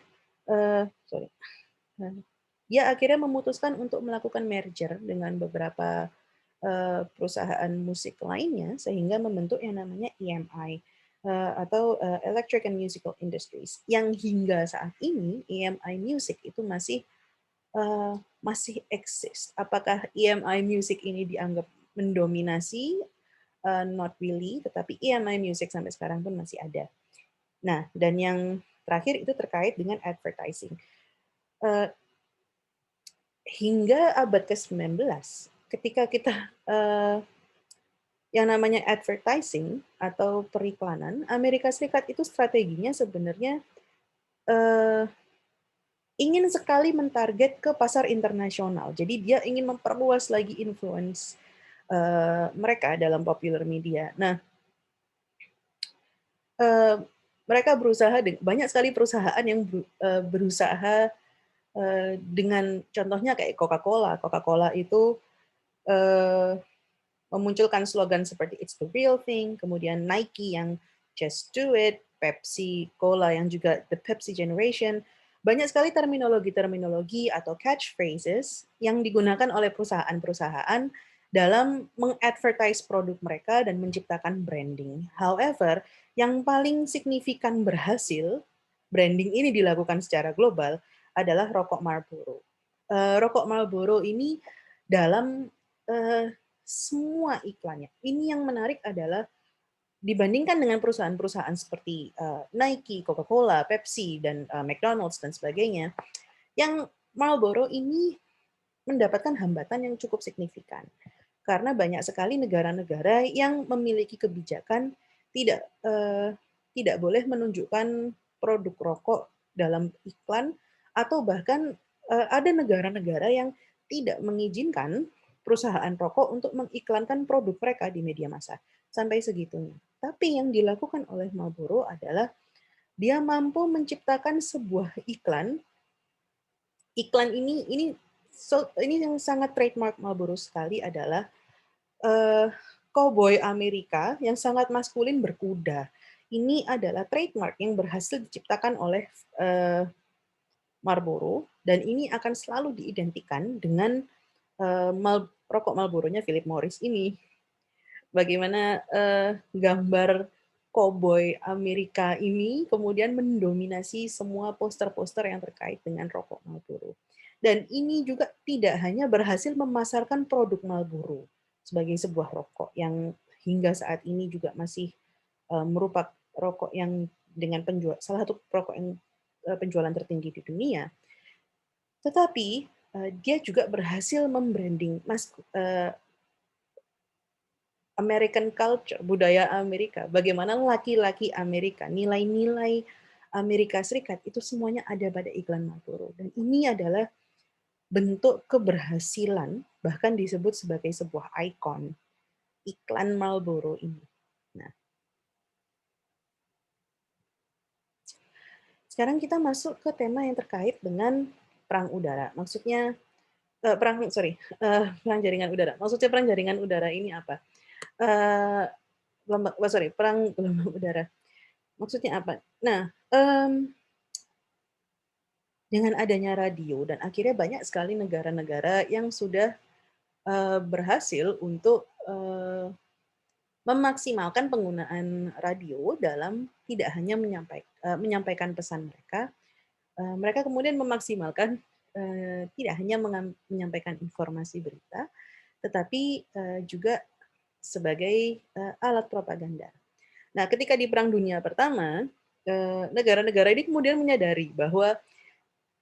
dia akhirnya memutuskan untuk melakukan merger dengan beberapa perusahaan musik lainnya sehingga membentuk yang namanya EMI atau Electric and Musical Industries yang hingga saat ini EMI Music itu masih eksis. Apakah EMI Music ini dianggap mendominasi? Not really, tetapi EMI Music sampai sekarang pun masih ada. Nah, dan yang terakhir itu terkait dengan advertising. Hingga abad ke-19, ketika kita yang namanya advertising atau periklanan, Amerika Serikat itu strateginya sebenarnya ingin sekali mentarget ke pasar internasional. Jadi dia ingin memperluas lagi influence mereka dalam popular media. Nah, mereka banyak sekali perusahaan yang berusaha dengan contohnya kayak Coca-Cola. Coca-Cola itu memunculkan slogan seperti It's the real thing, kemudian Nike yang Just do it, Pepsi Cola yang juga The Pepsi Generation. Banyak sekali terminologi-terminologi atau catchphrases yang digunakan oleh perusahaan-perusahaan dalam mengadvertise produk mereka dan menciptakan branding. However, yang paling signifikan berhasil, branding ini dilakukan secara global, adalah rokok Marlboro. Rokok Marlboro ini dalam semua iklannya. Ini yang menarik adalah dibandingkan dengan perusahaan-perusahaan seperti Nike, Coca-Cola, Pepsi, dan McDonald's dan sebagainya, yang Marlboro ini mendapatkan hambatan yang cukup signifikan. Karena banyak sekali negara-negara yang memiliki kebijakan tidak tidak boleh menunjukkan produk rokok dalam iklan, atau bahkan ada negara-negara yang tidak mengizinkan perusahaan rokok untuk mengiklankan produk mereka di media massa. Sampai segitunya. Tapi yang dilakukan oleh Marlboro adalah dia mampu menciptakan sebuah iklan. Iklan ini yang sangat trademark Marlboro sekali adalah koboi Amerika yang sangat maskulin berkuda. Ini adalah trademark yang berhasil diciptakan oleh Marlboro, dan ini akan selalu diidentikan dengan rokok Marlboro-nya Philip Morris ini. Bagaimana gambar koboi Amerika ini kemudian mendominasi semua poster-poster yang terkait dengan rokok Marlboro. Dan ini juga tidak hanya berhasil memasarkan produk Marlboro sebagai sebuah rokok yang hingga saat ini juga masih merupakan rokok yang dengan salah satu rokok yang penjualan tertinggi di dunia, tetapi dia juga berhasil membranding American culture, budaya Amerika, bagaimana laki-laki Amerika, nilai-nilai Amerika Serikat, itu semuanya ada pada iklan Marlboro. Dan ini adalah bentuk keberhasilan, bahkan disebut sebagai sebuah ikon, iklan Marlboro ini. Nah, sekarang kita masuk ke tema yang terkait dengan perang udara. Maksudnya, perang jaringan udara. Maksudnya perang jaringan udara ini apa? Perang gelombang udara. Maksudnya apa? Nah, dengan adanya radio dan akhirnya banyak sekali negara-negara yang sudah berhasil untuk memaksimalkan penggunaan radio dalam tidak hanya menyampaikan pesan mereka, mereka kemudian memaksimalkan tidak hanya menyampaikan informasi berita, tetapi juga sebagai alat propaganda. Nah, ketika di Perang Dunia Pertama, negara-negara ini kemudian menyadari bahwa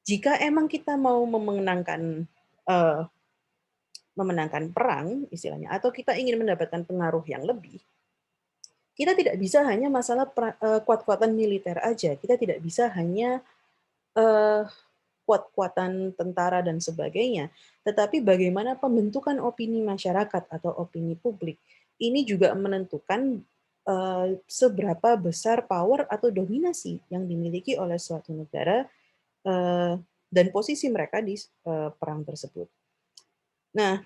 jika emang kita mau memenangkan perang, istilahnya, atau kita ingin mendapatkan pengaruh yang lebih, kita tidak bisa hanya masalah kuat-kuatan militer aja. Kita tidak bisa hanya kuat-kuatan tentara dan sebagainya, tetapi bagaimana pembentukan opini masyarakat atau opini publik. Ini juga menentukan seberapa besar power atau dominasi yang dimiliki oleh suatu negara dan posisi mereka di perang tersebut. Nah,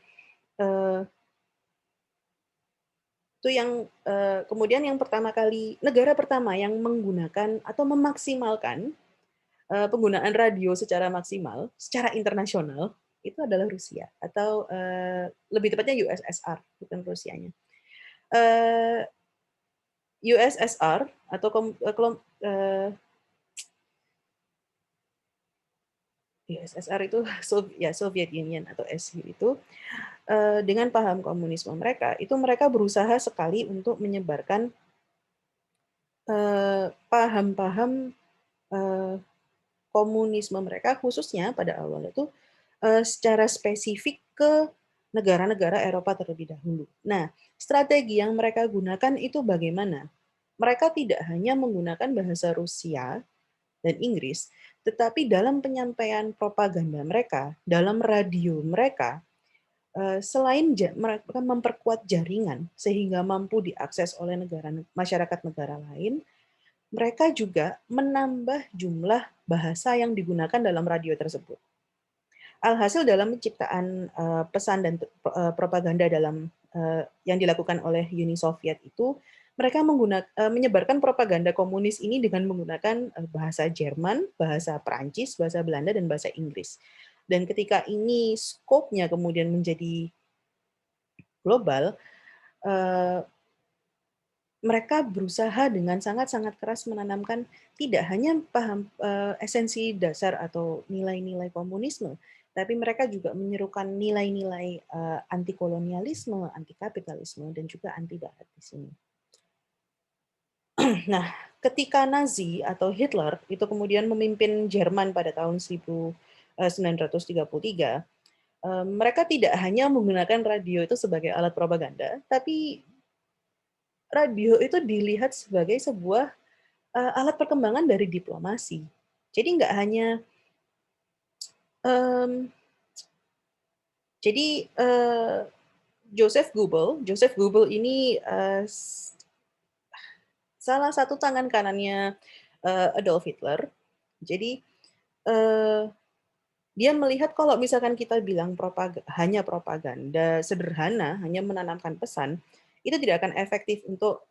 itu yang kemudian yang pertama kali, negara pertama yang menggunakan atau memaksimalkan penggunaan radio secara maksimal, secara internasional, itu adalah Rusia, atau lebih tepatnya USSR, bukan Rusianya. USSR atau USSR itu Soviet Union atau SU itu, dengan paham komunisme mereka, itu mereka berusaha sekali untuk menyebarkan paham-paham komunisme mereka, khususnya pada awal itu secara spesifik ke negara-negara Eropa terlebih dahulu. Nah, strategi yang mereka gunakan itu bagaimana? Mereka tidak hanya menggunakan bahasa Rusia dan Inggris, tetapi dalam penyampaian propaganda mereka, dalam radio mereka, selain mereka memperkuat jaringan sehingga mampu diakses oleh masyarakat negara lain, mereka juga menambah jumlah bahasa yang digunakan dalam radio tersebut. Alhasil dalam penciptaan pesan dan propaganda yang dilakukan oleh Uni Soviet itu, mereka menyebarkan propaganda komunis ini dengan menggunakan bahasa Jerman, bahasa Perancis, bahasa Belanda, dan bahasa Inggris. Dan ketika ini skopnya kemudian menjadi global, mereka berusaha dengan sangat-sangat keras menanamkan tidak hanya paham esensi dasar atau nilai-nilai komunisme, tapi mereka juga menyerukan nilai-nilai anti kolonialisme, anti kapitalisme, dan juga anti barat di sini. Nah, ketika Nazi atau Hitler itu kemudian memimpin Jerman pada tahun 1933, mereka tidak hanya menggunakan radio itu sebagai alat propaganda, tapi radio itu dilihat sebagai sebuah alat perkembangan dari diplomasi. Jadi nggak hanya um, jadi Joseph Goebbels ini salah satu tangan kanannya Adolf Hitler. Jadi uh, dia melihat kalau misalkan kita bilang hanya propaganda sederhana, hanya menanamkan pesan, itu tidak akan efektif untuk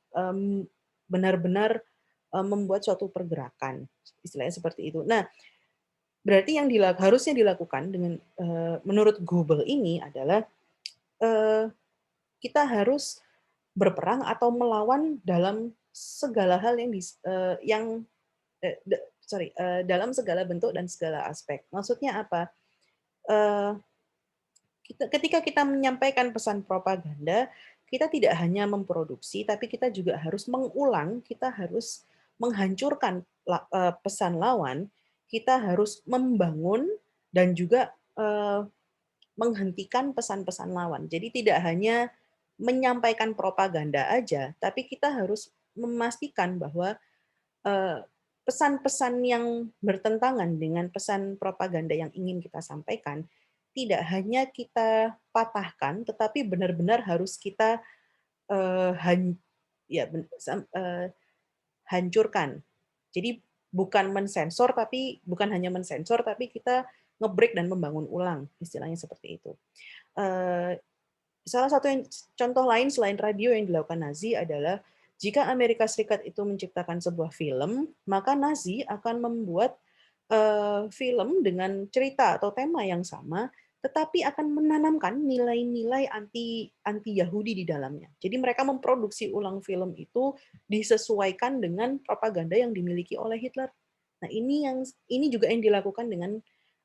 benar-benar membuat suatu pergerakan, istilahnya seperti itu. Nah, berarti yang harusnya dilakukan dengan menurut Google ini adalah kita harus berperang atau melawan dalam segala hal yang dalam segala bentuk dan segala aspek. Maksudnya apa? Ketika kita menyampaikan pesan propaganda, kita tidak hanya memproduksi, tapi kita juga harus mengulang, kita harus menghancurkan pesan lawan, kita harus membangun dan juga menghentikan pesan-pesan lawan. Jadi tidak hanya menyampaikan propaganda aja, tapi kita harus memastikan bahwa pesan-pesan yang bertentangan dengan pesan propaganda yang ingin kita sampaikan tidak hanya kita patahkan, tetapi benar-benar harus kita uh, han, ya, hancurkan. Jadi bukan hanya mensensor, tapi kita ngebreak dan membangun ulang, istilahnya seperti itu. Salah satu contoh lain selain radio yang dilakukan Nazi adalah jika Amerika Serikat itu menciptakan sebuah film, maka Nazi akan membuat film dengan cerita atau tema yang sama, tetapi akan menanamkan nilai-nilai anti Yahudi di dalamnya. Jadi mereka memproduksi ulang film itu disesuaikan dengan propaganda yang dimiliki oleh Hitler. Nah, ini juga yang dilakukan dengan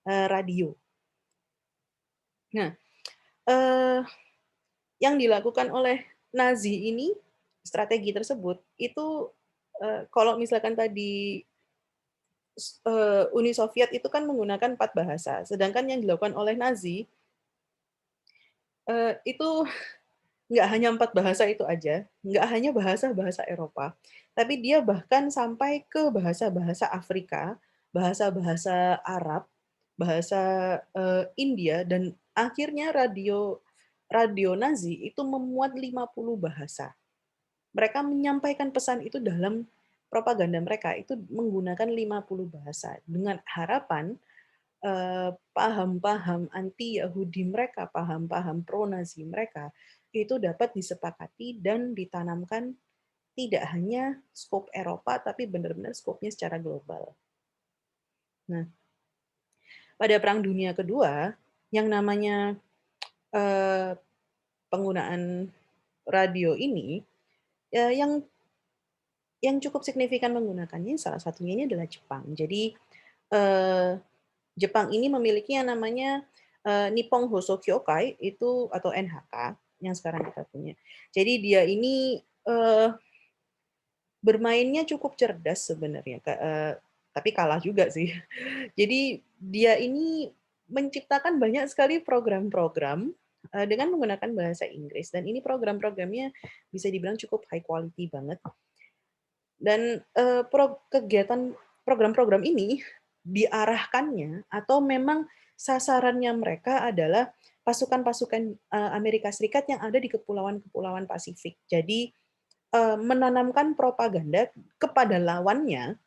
radio. Nah, yang dilakukan oleh Nazi ini, strategi tersebut, itu kalau misalkan tadi Uni Soviet itu kan menggunakan 4 bahasa, sedangkan yang dilakukan oleh Nazi itu nggak hanya 4 bahasa itu aja, nggak hanya bahasa-bahasa Eropa, tapi dia bahkan sampai ke bahasa-bahasa Afrika, bahasa-bahasa Arab, bahasa India, dan akhirnya radio radio Nazi itu memuat 50 bahasa. Mereka menyampaikan pesan itu dalam propaganda mereka itu menggunakan 50 bahasa dengan harapan paham-paham anti Yahudi mereka, paham-paham pro Nazi mereka itu dapat disepakati dan ditanamkan tidak hanya skop Eropa tapi benar-benar skopnya secara global. Nah, pada Perang Dunia Kedua yang namanya penggunaan radio ini yang cukup signifikan menggunakannya salah satunya ini adalah Jepang. Jadi Jepang ini memiliki yang namanya Nippon Hoso Kyokai itu atau NHK yang sekarang kita punya. Jadi dia ini bermainnya cukup cerdas sebenarnya, tapi kalah juga sih. Jadi dia ini menciptakan banyak sekali program-program dengan menggunakan bahasa Inggris dan ini program-programnya bisa dibilang cukup high quality banget. Dan kegiatan program-program ini diarahkannya atau memang sasarannya mereka adalah pasukan-pasukan Amerika Serikat yang ada di kepulauan-kepulauan Pasifik. Jadi menanamkan propaganda kepada lawannya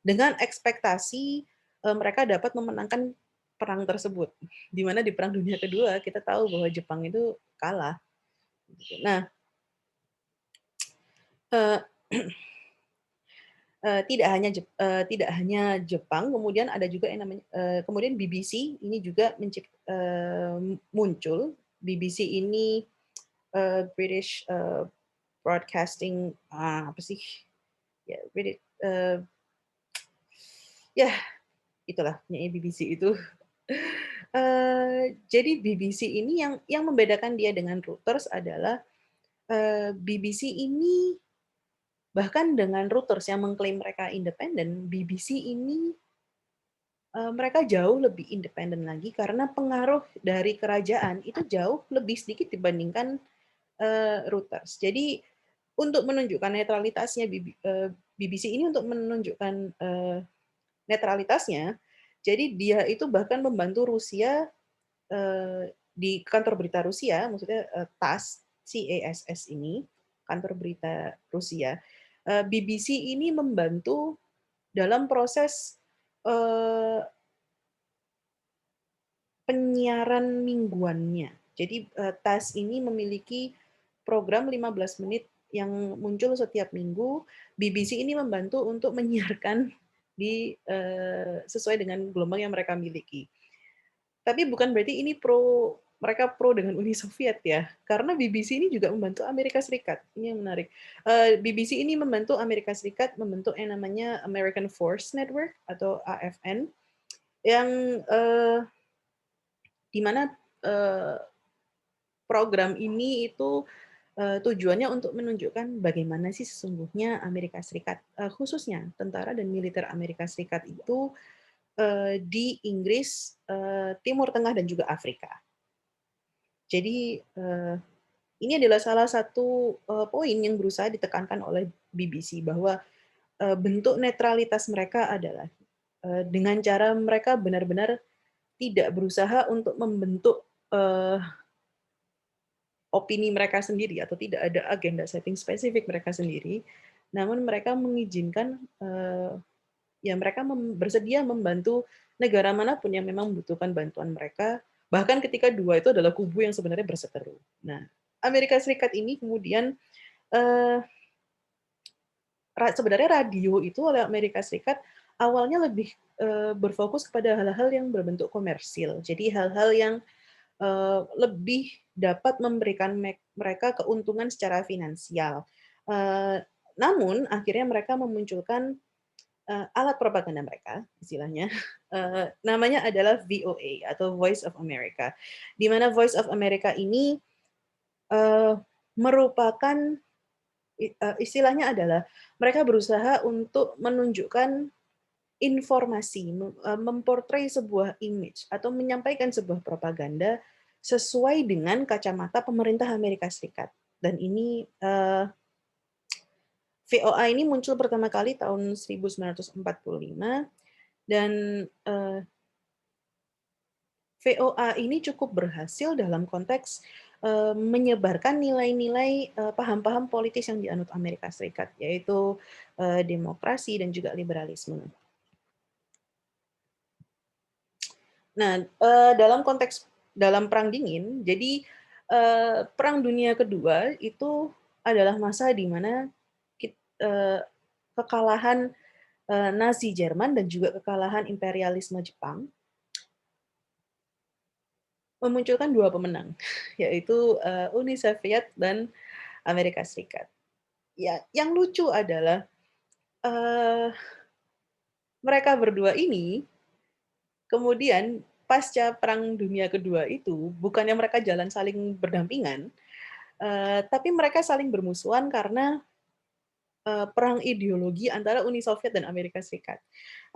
dengan ekspektasi mereka dapat memenangkan perang tersebut. Di mana di Perang Dunia Kedua kita tahu bahwa Jepang itu kalah. Nah, tidak hanya Jepang, kemudian ada juga yang namanya kemudian BBC ini juga muncul. BBC ini British Broadcasting apa sih? Ya, British ya itulah BBC itu. Jadi BBC ini yang membedakan dia dengan Reuters adalah BBC ini bahkan dengan Reuters yang mengklaim mereka independen, BBC ini mereka jauh lebih independen lagi karena pengaruh dari kerajaan itu jauh lebih sedikit dibandingkan Reuters. Jadi untuk menunjukkan netralitasnya BBC ini untuk menunjukkan netralitasnya, jadi dia itu bahkan membantu Rusia di kantor berita Rusia, maksudnya CASS ini, kantor berita Rusia. BBC ini membantu dalam proses penyiaran mingguannya. Jadi TAS ini memiliki program 15 menit yang muncul setiap minggu. BBC ini membantu untuk menyiarkan sesuai dengan gelombang yang mereka miliki. Tapi bukan berarti ini mereka pro dengan Uni Soviet ya, karena BBC ini juga membantu Amerika Serikat. Ini yang menarik. BBC ini membantu Amerika Serikat membentuk yang namanya American Force Network atau AFN, yang di mana program ini itu tujuannya untuk menunjukkan bagaimana sih sesungguhnya Amerika Serikat, khususnya tentara dan militer Amerika Serikat itu di Inggris, Timur Tengah dan juga Afrika. Jadi ini adalah salah satu poin yang berusaha ditekankan oleh BBC bahwa bentuk netralitas mereka adalah dengan cara mereka benar-benar tidak berusaha untuk membentuk opini mereka sendiri atau tidak ada agenda setting spesifik mereka sendiri, namun mereka mengizinkan ya mereka bersedia membantu negara manapun yang memang membutuhkan bantuan mereka, bahkan ketika dua itu adalah kubu yang sebenarnya berseteru. Nah, Amerika Serikat ini kemudian sebenarnya radio itu oleh Amerika Serikat awalnya lebih berfokus kepada hal-hal yang berbentuk komersil. Jadi hal-hal yang lebih dapat memberikan mereka keuntungan secara finansial. Namun akhirnya mereka memunculkan alat propaganda mereka, istilahnya, namanya adalah VOA atau Voice of America, di mana Voice of America ini merupakan istilahnya adalah mereka berusaha untuk menunjukkan informasi, memportray sebuah image atau menyampaikan sebuah propaganda sesuai dengan kacamata pemerintah Amerika Serikat. Dan ini VOA ini muncul pertama kali tahun 1945 dan VOA ini cukup berhasil dalam konteks menyebarkan nilai-nilai paham-paham politis yang dianut Amerika Serikat, yaitu demokrasi dan juga liberalisme. Nah, dalam Perang Dingin, jadi Perang Dunia Kedua itu adalah masa di mana kekalahan Nazi Jerman dan juga kekalahan imperialisme Jepang memunculkan dua pemenang, yaitu Uni Soviet dan Amerika Serikat. Ya, yang lucu adalah mereka berdua ini kemudian pasca Perang Dunia Kedua itu bukannya mereka jalan saling berdampingan, tapi mereka saling bermusuhan karena perang ideologi antara Uni Soviet dan Amerika Serikat.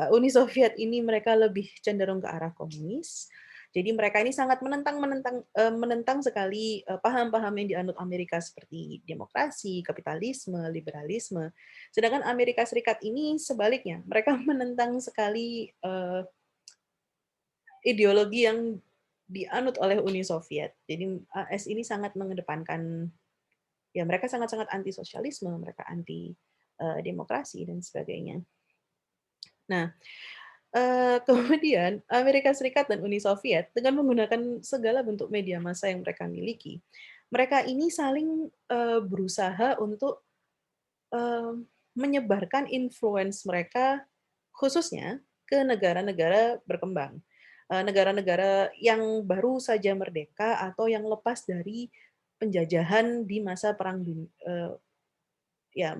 Uni Soviet ini mereka lebih cenderung ke arah komunis. Jadi mereka ini sangat menentang sekali paham-paham yang dianut Amerika seperti demokrasi, kapitalisme, liberalisme. Sedangkan Amerika Serikat ini sebaliknya, mereka menentang sekali ideologi yang dianut oleh Uni Soviet. Jadi AS ini sangat mengedepankan, ya mereka sangat-sangat anti sosialisme, mereka anti demokrasi dan sebagainya. Nah, kemudian Amerika Serikat dan Uni Soviet dengan menggunakan segala bentuk media massa yang mereka miliki, mereka ini saling berusaha untuk menyebarkan influence mereka khususnya ke negara-negara berkembang. Negara-negara yang baru saja merdeka atau yang lepas dari penjajahan di masa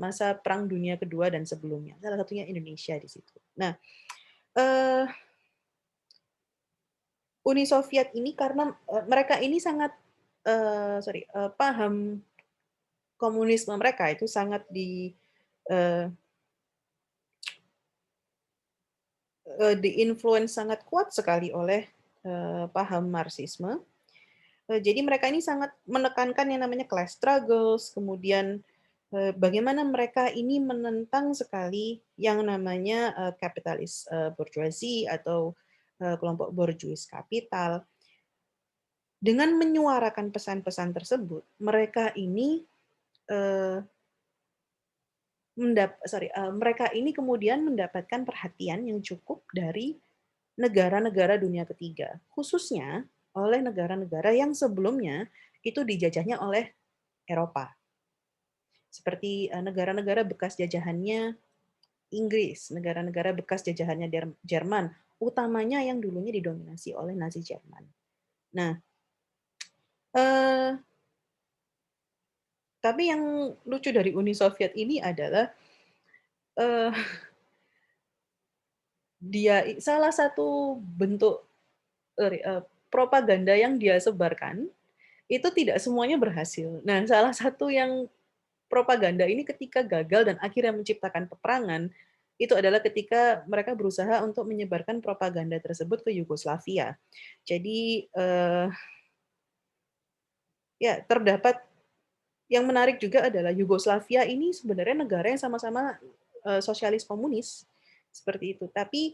masa Perang Dunia Kedua dan sebelumnya. Salah satunya Indonesia di situ. Nah, Uni Soviet ini karena mereka ini sangat paham komunisme mereka itu sangat di-influence sangat kuat sekali oleh, paham Marxisme. Jadi mereka ini sangat menekankan yang namanya class struggles, kemudian, bagaimana mereka ini menentang sekali yang namanya, kapitalis, bourgeoisie atau, kelompok borjuis kapital. Dengan menyuarakan pesan-pesan tersebut, mereka ini, eee, mereka ini kemudian mendapatkan perhatian yang cukup dari negara-negara dunia ketiga, khususnya oleh negara-negara yang sebelumnya itu dijajahnya oleh Eropa. Seperti, negara-negara bekas jajahannya Inggris, negara-negara bekas jajahannya Jerman, utamanya yang dulunya didominasi oleh Nazi Jerman. Nah, eee, tapi yang lucu dari Uni Soviet ini adalah, eee, salah satu bentuk, propaganda yang dia sebarkan, itu tidak semuanya berhasil. Nah, salah satu yang propaganda ini ketika gagal dan akhirnya menciptakan peperangan, itu adalah ketika mereka berusaha untuk menyebarkan propaganda tersebut ke Yugoslavia. Jadi, ya terdapat yang menarik juga adalah Yugoslavia ini sebenarnya negara yang sama-sama, sosialis komunis, seperti itu. Tapi,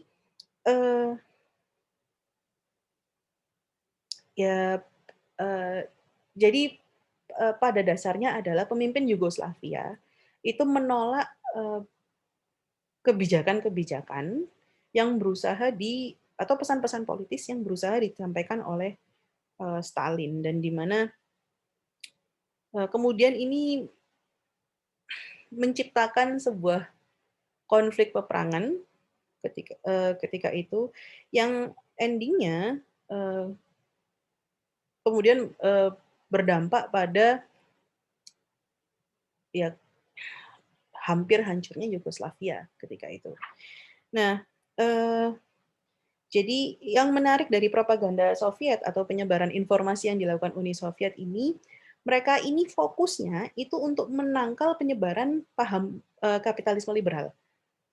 eee, ya, eee, jadi, pada dasarnya adalah pemimpin Yugoslavia itu menolak, kebijakan-kebijakan yang berusaha atau pesan-pesan politis yang berusaha disampaikan oleh, Stalin dan di mana, kemudian ini menciptakan sebuah konflik peperangan ketika itu yang ending-nya, kemudian, berdampak pada ya hampir hancurnya Yugoslavia ketika itu. Nah, eee jadi yang menarik dari propaganda Soviet atau penyebaran informasi yang dilakukan Uni Soviet ini, mereka ini fokusnya itu untuk menangkal penyebaran paham, kapitalisme liberal.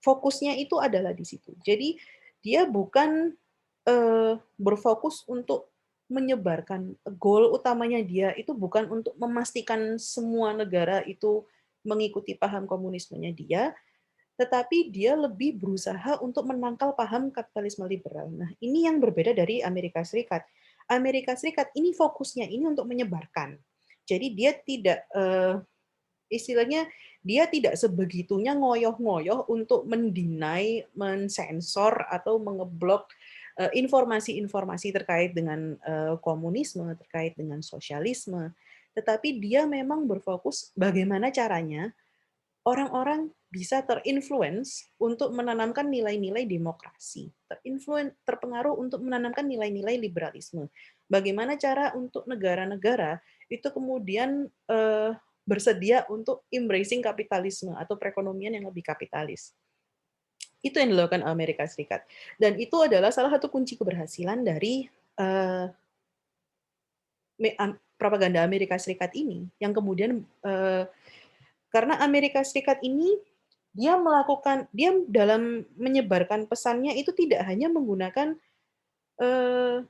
Fokusnya itu adalah di situ. Jadi dia bukan, berfokus untuk menyebarkan goal utamanya dia itu bukan untuk memastikan semua negara itu mengikuti paham komunismenya dia, tetapi dia lebih berusaha untuk menangkal paham kapitalisme liberal. Nah, ini yang berbeda dari Amerika Serikat. Amerika Serikat ini fokusnya ini untuk menyebarkan. Jadi dia tidak, istilahnya dia tidak sebegitunya ngoyoh-ngoyoh untuk mensensor atau mengeblok, informasi-informasi terkait dengan, komunisme, terkait dengan sosialisme. Tetapi dia memang berfokus bagaimana caranya orang-orang bisa untuk menanamkan nilai-nilai demokrasi, terpengaruh untuk menanamkan nilai-nilai liberalisme. Bagaimana cara untuk negara-negara itu kemudian, bersedia untuk embracing kapitalisme atau perekonomian yang lebih kapitalis. Itu yang dilakukan Amerika Serikat. Dan itu adalah salah satu kunci keberhasilan dari, eee, propaganda Amerika Serikat ini, yang kemudian, karena Amerika Serikat ini dia dalam menyebarkan pesannya itu tidak hanya menggunakan, eee,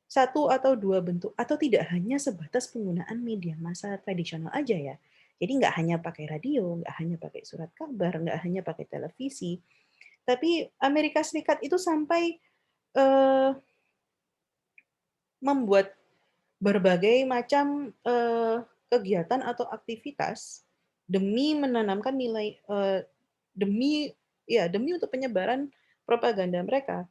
1 atau 2 bentuk, atau tidak hanya sebatas penggunaan media massa tradisional aja ya. Jadi nggak hanya pakai radio, nggak hanya pakai surat kabar, nggak hanya pakai televisi, tapi Amerika Serikat itu sampai, eee, membuat berbagai macam, kegiatan atau aktivitas demi menanamkan demi demi untuk penyebaran propaganda mereka.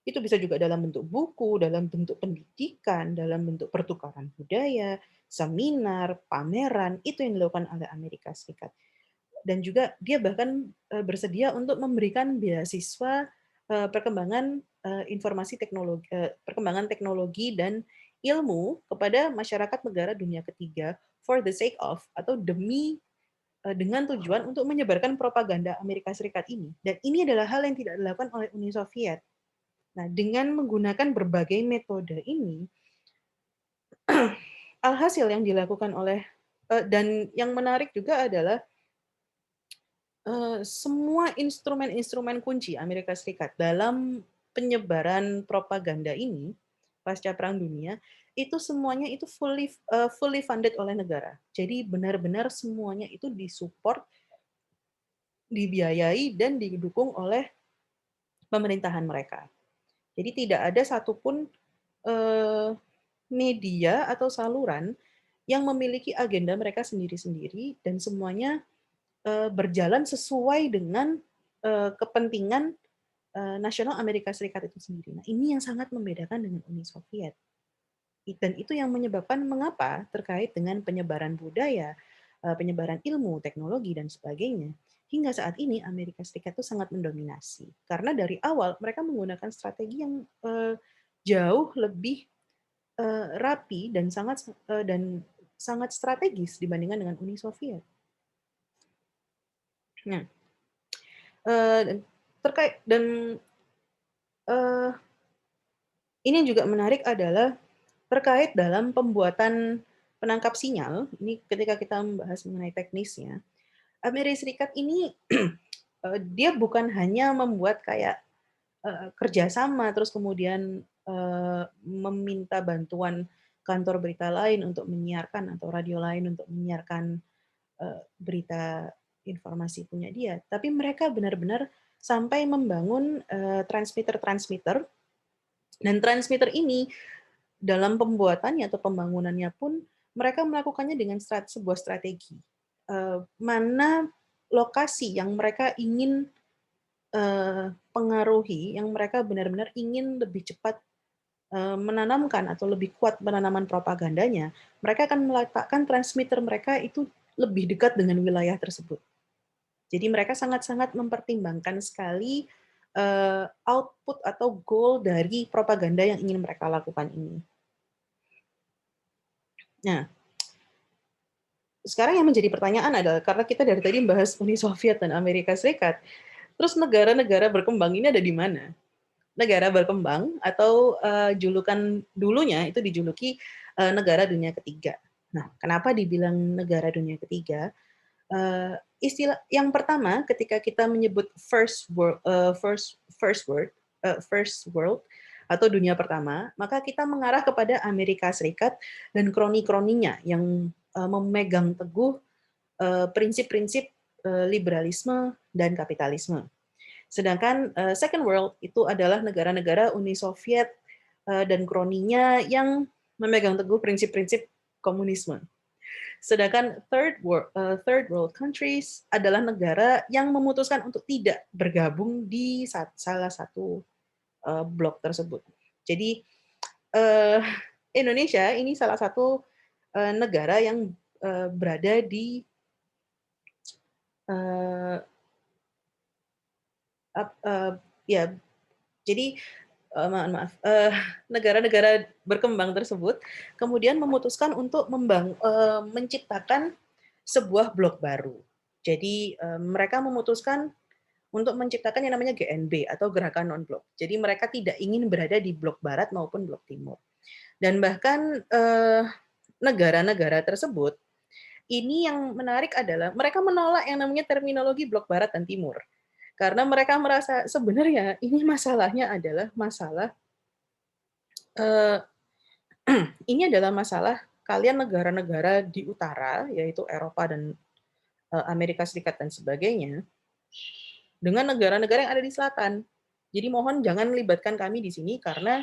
Itu bisa juga dalam bentuk buku, dalam bentuk pendidikan, dalam bentuk pertukaran budaya, seminar, pameran, itu yang dilakukan oleh Amerika Serikat. Dan juga dia bahkan, bersedia untuk memberikan beasiswa, perkembangan teknologi dan ilmu kepada masyarakat negara dunia ketiga for the sake of atau dengan tujuan untuk menyebarkan propaganda Amerika Serikat ini. Dan ini adalah hal yang tidak dilakukan oleh Uni Soviet. Nah, dengan menggunakan berbagai metode ini, alhasil yang dilakukan dan yang menarik juga adalah Semua instrumen-instrumen kunci Amerika Serikat dalam penyebaran propaganda ini, pasca Perang Dunia, itu semuanya itu fully funded oleh negara. Jadi benar-benar semuanya itu disupport, dibiayai, dan didukung oleh pemerintahan mereka. Jadi tidak ada satupun eh, media atau saluran yang memiliki agenda mereka sendiri-sendiri dan semuanya berjalan sesuai dengan kepentingan nasional Amerika Serikat itu sendiri. Nah, ini yang sangat membedakan dengan Uni Soviet. Dan itu yang menyebabkan mengapa terkait dengan penyebaran budaya, penyebaran ilmu, teknologi, dan sebagainya. Hingga saat ini Amerika Serikat itu sangat mendominasi. Karena dari awal mereka menggunakan strategi yang jauh lebih rapi dan sangat strategis dibandingkan dengan Uni Soviet. Nah, terkait dan ini yang juga menarik adalah terkait dalam pembuatan penangkap sinyal. Ini ketika kita membahas mengenai teknisnya, Amerika Serikat ini dia bukan hanya membuat kayak kerjasama terus kemudian meminta bantuan kantor berita lain untuk menyiarkan atau radio lain untuk menyiarkan berita informasi punya dia, tapi mereka benar-benar sampai membangun transmitter-transmitter, dan transmitter ini dalam pembuatannya atau pembangunannya pun mereka melakukannya dengan sebuah strategi. Mana lokasi yang mereka ingin pengaruhi, yang mereka benar-benar ingin lebih cepat menanamkan atau lebih kuat penanaman propagandanya, mereka akan meletakkan transmitter mereka itu lebih dekat dengan wilayah tersebut. Jadi mereka sangat-sangat mempertimbangkan sekali output atau goal dari propaganda yang ingin mereka lakukan ini. Nah, sekarang yang menjadi pertanyaan adalah, karena kita dari tadi membahas Uni Soviet dan Amerika Serikat, terus negara-negara berkembang ini ada di mana? Negara berkembang atau julukan dulunya itu dijuluki negara dunia ketiga. Nah, kenapa dibilang negara dunia ketiga? Istilah yang pertama ketika kita menyebut first world atau dunia pertama, maka kita mengarah kepada Amerika Serikat dan kroni-kroninya yang memegang teguh prinsip-prinsip liberalisme dan kapitalisme. Sedangkan second world itu adalah negara-negara Uni Soviet dan kroninya yang memegang teguh prinsip-prinsip komunisme. Sedangkan third world countries adalah negara yang memutuskan untuk tidak bergabung di salah satu blok tersebut. Jadi Indonesia ini salah satu negara yang berada di ya, jadi maaf, negara-negara berkembang tersebut kemudian memutuskan untuk menciptakan sebuah blok baru. Jadi mereka memutuskan untuk menciptakan yang namanya GNB atau Gerakan Non-Blok. Jadi mereka tidak ingin berada di blok barat maupun blok timur. Dan bahkan negara-negara tersebut, ini yang menarik adalah mereka menolak yang namanya terminologi blok barat dan timur. Karena mereka merasa sebenarnya ini masalahnya adalah masalah ini adalah masalah kalian negara-negara di utara, yaitu Eropa dan Amerika Serikat dan sebagainya, dengan negara-negara yang ada di selatan. Jadi mohon jangan libatkan kami di sini karena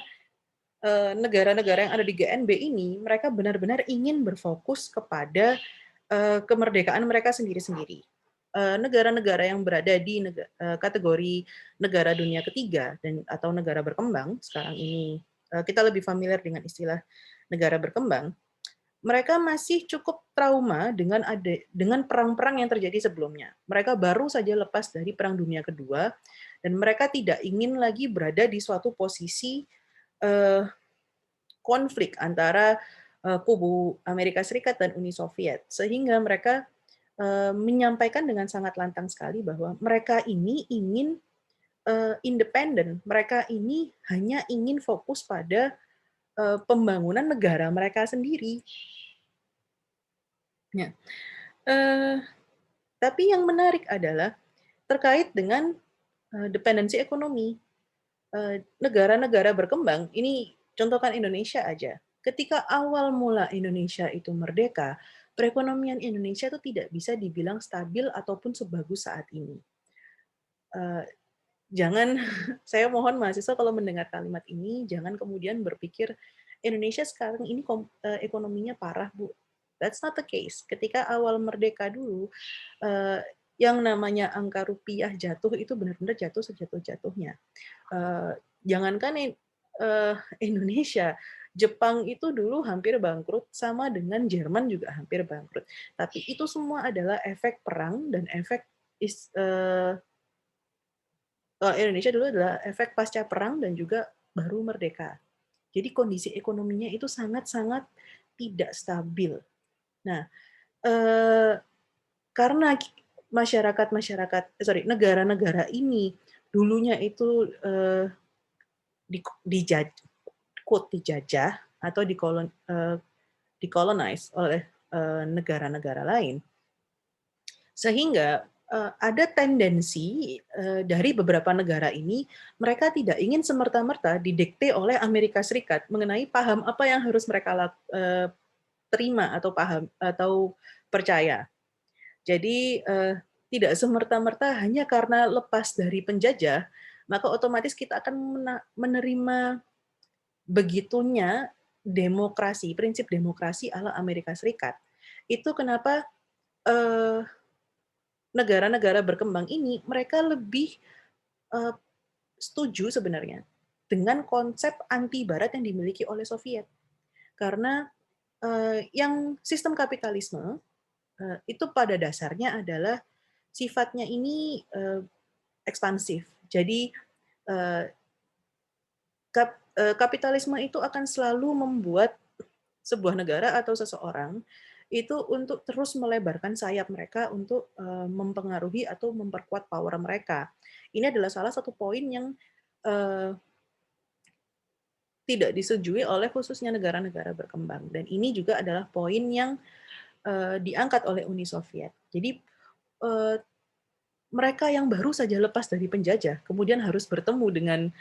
negara-negara yang ada di GNB ini mereka benar-benar ingin berfokus kepada kemerdekaan mereka sendiri-sendiri. Negara-negara yang berada di kategori negara dunia ketiga dan atau negara berkembang, sekarang ini kita lebih familiar dengan istilah negara berkembang, mereka masih cukup trauma dengan perang-perang yang terjadi sebelumnya. Mereka baru saja lepas dari Perang Dunia Kedua dan mereka tidak ingin lagi berada di suatu posisi konflik antara kubu Amerika Serikat dan Uni Soviet, sehingga mereka menyampaikan dengan sangat lantang sekali bahwa mereka ini ingin independen, mereka ini hanya ingin fokus pada pembangunan negara mereka sendiri. Ya. Tapi yang menarik adalah terkait dengan dependensi ekonomi. Negara-negara berkembang, ini contohkan Indonesia aja. Ketika awal mula Indonesia itu merdeka, perekonomian Indonesia itu tidak bisa dibilang stabil ataupun sebagus saat ini. Eh, Jangan, saya mohon mahasiswa kalau mendengar kalimat ini, jangan kemudian berpikir Indonesia sekarang ini ekonominya parah, Bu. That's not the case. Ketika awal merdeka dulu, eh, yang namanya angka rupiah jatuh itu benar-benar jatuh sejatuh-jatuhnya. Jangankan Indonesia, Jepang itu dulu hampir bangkrut, sama dengan Jerman juga hampir bangkrut. Tapi itu semua adalah efek perang dan efek Indonesia dulu adalah efek pasca perang dan juga baru merdeka. Jadi kondisi ekonominya itu sangat-sangat tidak stabil. Nah, karena negara-negara ini dulunya itu dijajah atau dikolonize oleh negara-negara lain, sehingga ada tendensi dari beberapa negara ini, mereka tidak ingin semerta-merta didikte oleh Amerika Serikat mengenai paham apa yang harus mereka terima atau paham atau percaya. Jadi tidak semerta-merta hanya karena lepas dari penjajah, maka otomatis kita akan menerima begitunya demokrasi, prinsip demokrasi ala Amerika Serikat. Itu kenapa negara-negara berkembang ini mereka lebih setuju sebenarnya dengan konsep anti Barat yang dimiliki oleh Soviet, karena yang sistem kapitalisme itu pada dasarnya adalah sifatnya ini ekspansif. Jadi kapitalisme itu akan selalu membuat sebuah negara atau seseorang itu untuk terus melebarkan sayap mereka untuk mempengaruhi atau memperkuat power mereka. Ini adalah salah satu poin yang tidak disetujui oleh khususnya negara-negara berkembang. Dan ini juga adalah poin yang diangkat oleh Uni Soviet. Jadi mereka yang baru saja lepas dari penjajah, kemudian harus bertemu dengan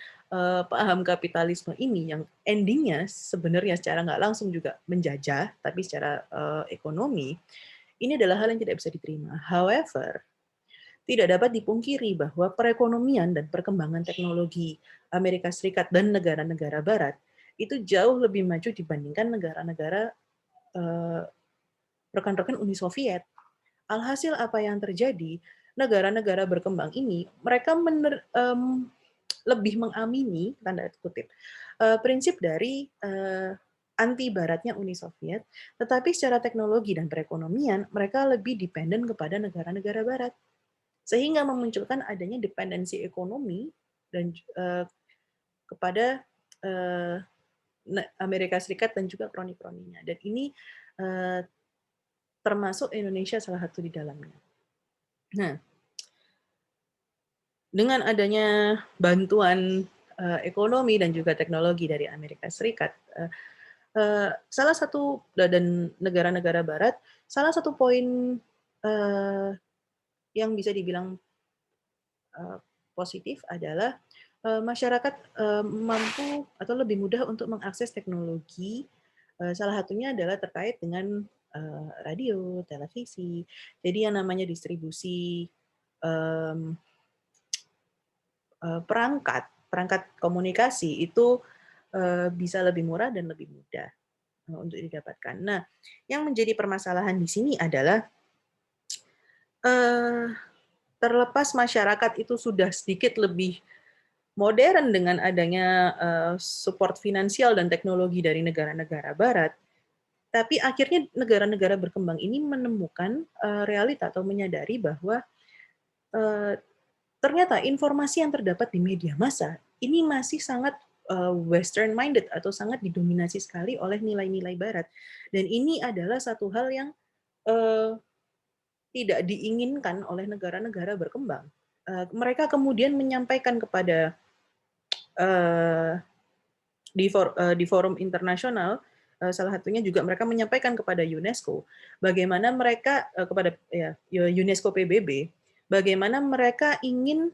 paham kapitalisme ini yang endingnya sebenarnya secara nggak langsung juga menjajah, tapi secara ekonomi, ini adalah hal yang tidak bisa diterima. However, tidak dapat dipungkiri bahwa perekonomian dan perkembangan teknologi Amerika Serikat dan negara-negara Barat itu jauh lebih maju dibandingkan negara-negara rekan-rekan Uni Soviet. Alhasil apa yang terjadi, negara-negara berkembang ini, mereka lebih mengamini, tanda kutip, prinsip dari anti baratnya Uni Soviet, tetapi secara teknologi dan perekonomian, mereka lebih dependen kepada negara-negara barat. Sehingga memunculkan adanya dependensi ekonomi dan kepada Amerika Serikat dan juga kroni-kroninya. Dan ini termasuk Indonesia salah satu di dalamnya. Nah, dengan adanya bantuan ekonomi dan juga teknologi dari Amerika Serikat, salah satu dan negara-negara Barat, salah satu poin yang bisa dibilang positif adalah masyarakat mampu atau lebih mudah untuk mengakses teknologi. Salah satunya adalah terkait dengan radio, televisi. Jadi yang namanya distribusi perangkat komunikasi itu bisa lebih murah dan lebih mudah untuk didapatkan. Nah, yang menjadi permasalahan di sini adalah terlepas masyarakat itu sudah sedikit lebih modern dengan adanya support finansial dan teknologi dari negara-negara Barat, tapi akhirnya negara-negara berkembang ini menemukan realita atau menyadari bahwa ternyata informasi yang terdapat di media massa ini masih sangat western minded atau sangat didominasi sekali oleh nilai-nilai barat. Dan ini adalah satu hal yang tidak diinginkan oleh negara-negara berkembang. Mereka kemudian menyampaikan kepada di forum internasional, salah satunya juga mereka menyampaikan kepada UNESCO bagaimana mereka kepada UNESCO PBB bagaimana mereka ingin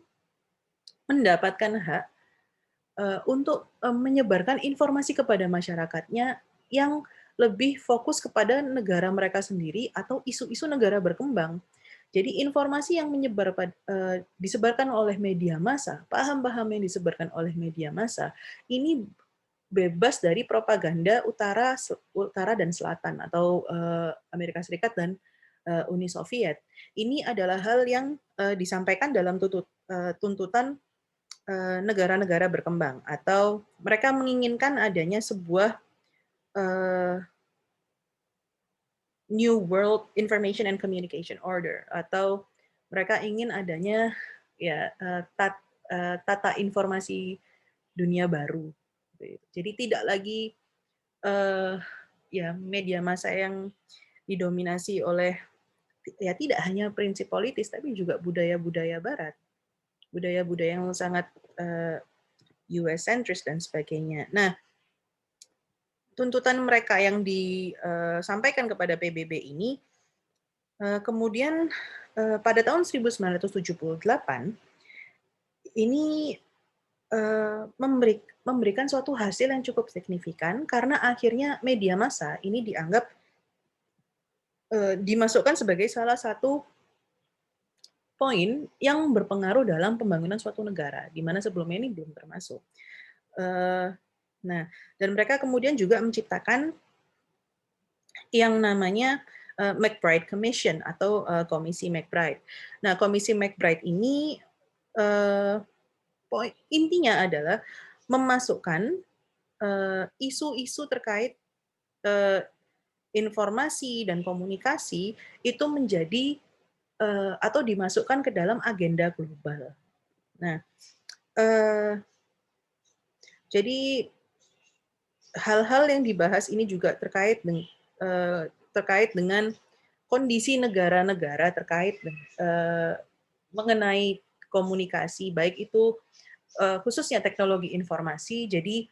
mendapatkan hak untuk menyebarkan informasi kepada masyarakatnya yang lebih fokus kepada negara mereka sendiri atau isu-isu negara berkembang. Jadi informasi yang disebarkan oleh media massa, paham-paham yang disebarkan oleh media massa, ini bebas dari propaganda utara dan selatan atau Amerika Serikat dan Uni Soviet. Ini adalah hal yang disampaikan dalam tuntutan negara-negara berkembang, atau mereka menginginkan adanya sebuah uh, New World Information and Communication Order, atau mereka ingin adanya ya tata informasi dunia baru. Jadi tidak lagi ya media massa yang didominasi oleh ya tidak hanya prinsip politis tapi juga budaya-budaya Barat, budaya-budaya yang sangat US centris dan sebagainya. Nah, tuntutan mereka yang disampaikan kepada PBB ini kemudian pada tahun 1978 ini memberikan suatu hasil yang cukup signifikan karena akhirnya media massa ini dianggap dimasukkan sebagai salah satu poin yang berpengaruh dalam pembangunan suatu negara, di mana sebelumnya ini belum termasuk. Nah, dan mereka kemudian juga menciptakan yang namanya McBride Commission atau Komisi McBride. Nah, Komisi McBride ini intinya adalah memasukkan isu-isu terkait informasi dan komunikasi itu menjadi atau dimasukkan ke dalam agenda global. Nah, jadi hal-hal yang dibahas ini juga terkait dengan kondisi negara-negara terkait mengenai komunikasi, baik itu khususnya teknologi informasi. Jadi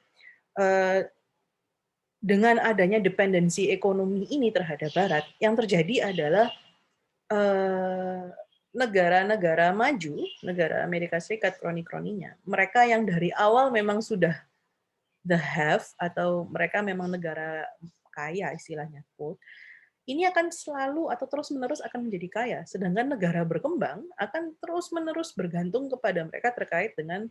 dengan adanya dependensi ekonomi ini terhadap Barat, yang terjadi adalah negara-negara maju, negara Amerika Serikat kroni-kroninya, mereka yang dari awal memang sudah the have atau mereka memang negara kaya istilahnya, quote, ini akan selalu atau terus-menerus akan menjadi kaya, sedangkan negara berkembang akan terus-menerus bergantung kepada mereka terkait dengan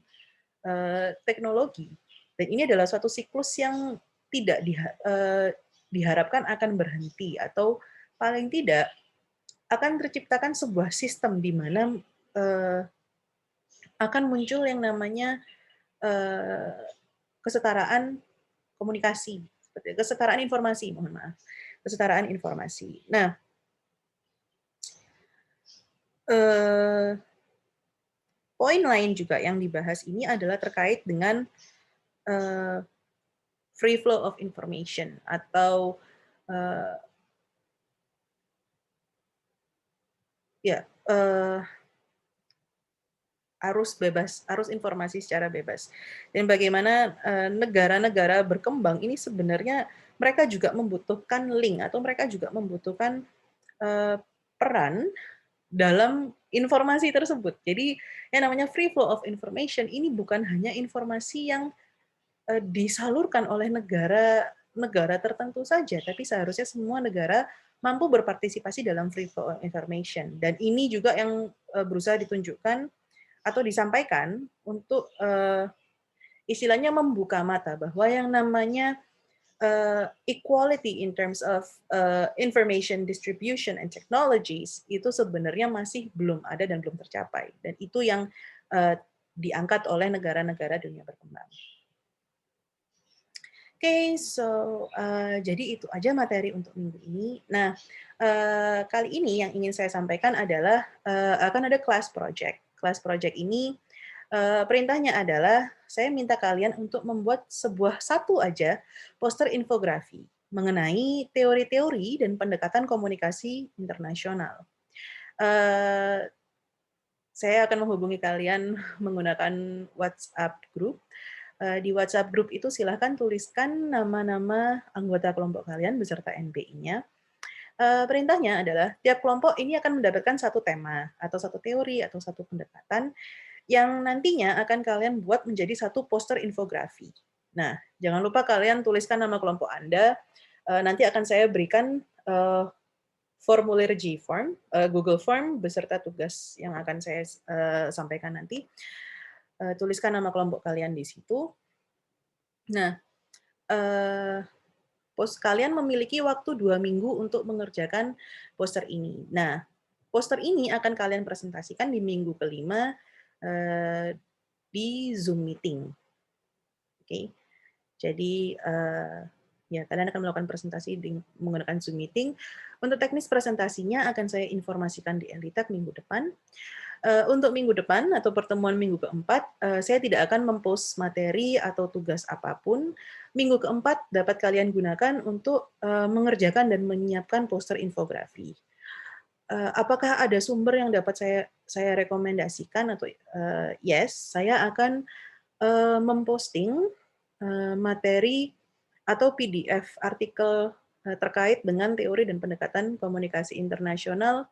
teknologi. Dan ini adalah suatu siklus yang tidak diharapkan akan berhenti, atau paling tidak akan terciptakan sebuah sistem di mana akan muncul yang namanya kesetaraan komunikasi, kesetaraan informasi, mohon maaf, kesetaraan informasi. Nah, poin lain juga yang dibahas ini adalah terkait dengan free flow of information atau ya arus informasi secara bebas, dan bagaimana negara-negara berkembang ini sebenarnya mereka juga membutuhkan link atau mereka juga membutuhkan peran dalam informasi tersebut. Jadi yang namanya free flow of information ini bukan hanya informasi yang disalurkan oleh negara tertentu saja, tapi seharusnya semua negara mampu berpartisipasi dalam free flow of information. Dan ini juga yang berusaha ditunjukkan atau disampaikan untuk istilahnya membuka mata bahwa yang namanya equality in terms of information distribution and technologies itu sebenarnya masih belum ada dan belum tercapai. Dan itu yang diangkat oleh negara-negara dunia berkembang. Oke, so jadi itu aja materi untuk minggu ini. Nah, kali ini yang ingin saya sampaikan adalah akan ada class project. Class project ini perintahnya adalah saya minta kalian untuk membuat satu aja poster infografi mengenai teori-teori dan pendekatan komunikasi internasional. Saya akan menghubungi kalian menggunakan WhatsApp group. Di WhatsApp group itu silahkan tuliskan nama-nama anggota kelompok kalian beserta NPI-nya. Perintahnya adalah tiap kelompok ini akan mendapatkan satu tema, atau satu teori, atau satu pendekatan yang nantinya akan kalian buat menjadi satu poster infografi. Nah, jangan lupa kalian tuliskan nama kelompok Anda, nanti akan saya berikan, formulir G-Form, Google Form beserta tugas yang akan saya sampaikan nanti. Tuliskan nama kelompok kalian di situ. Nah, eee, kalian memiliki waktu 2 minggu untuk mengerjakan poster ini. Nah, poster ini akan kalian presentasikan di minggu kelima di Zoom meeting, oke. Jadi, ya kalian akan melakukan presentasi menggunakan Zoom meeting. Untuk teknis presentasinya akan saya informasikan di Elitek minggu depan. Untuk minggu depan atau pertemuan minggu keempat, saya tidak akan mempost materi atau tugas apapun. Minggu keempat dapat kalian gunakan untuk, mengerjakan dan menyiapkan poster infografi. Apakah ada sumber yang dapat saya rekomendasikan atau, yes, saya akan, memposting, materi atau PDF artikel, terkait dengan teori dan pendekatan komunikasi internasional,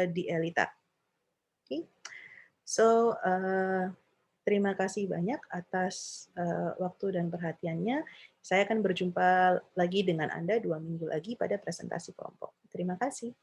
di Elita. Oke. So, terima kasih banyak atas, waktu dan perhatiannya. Saya akan berjumpa lagi dengan Anda 2 minggu lagi pada presentasi kelompok. Terima kasih.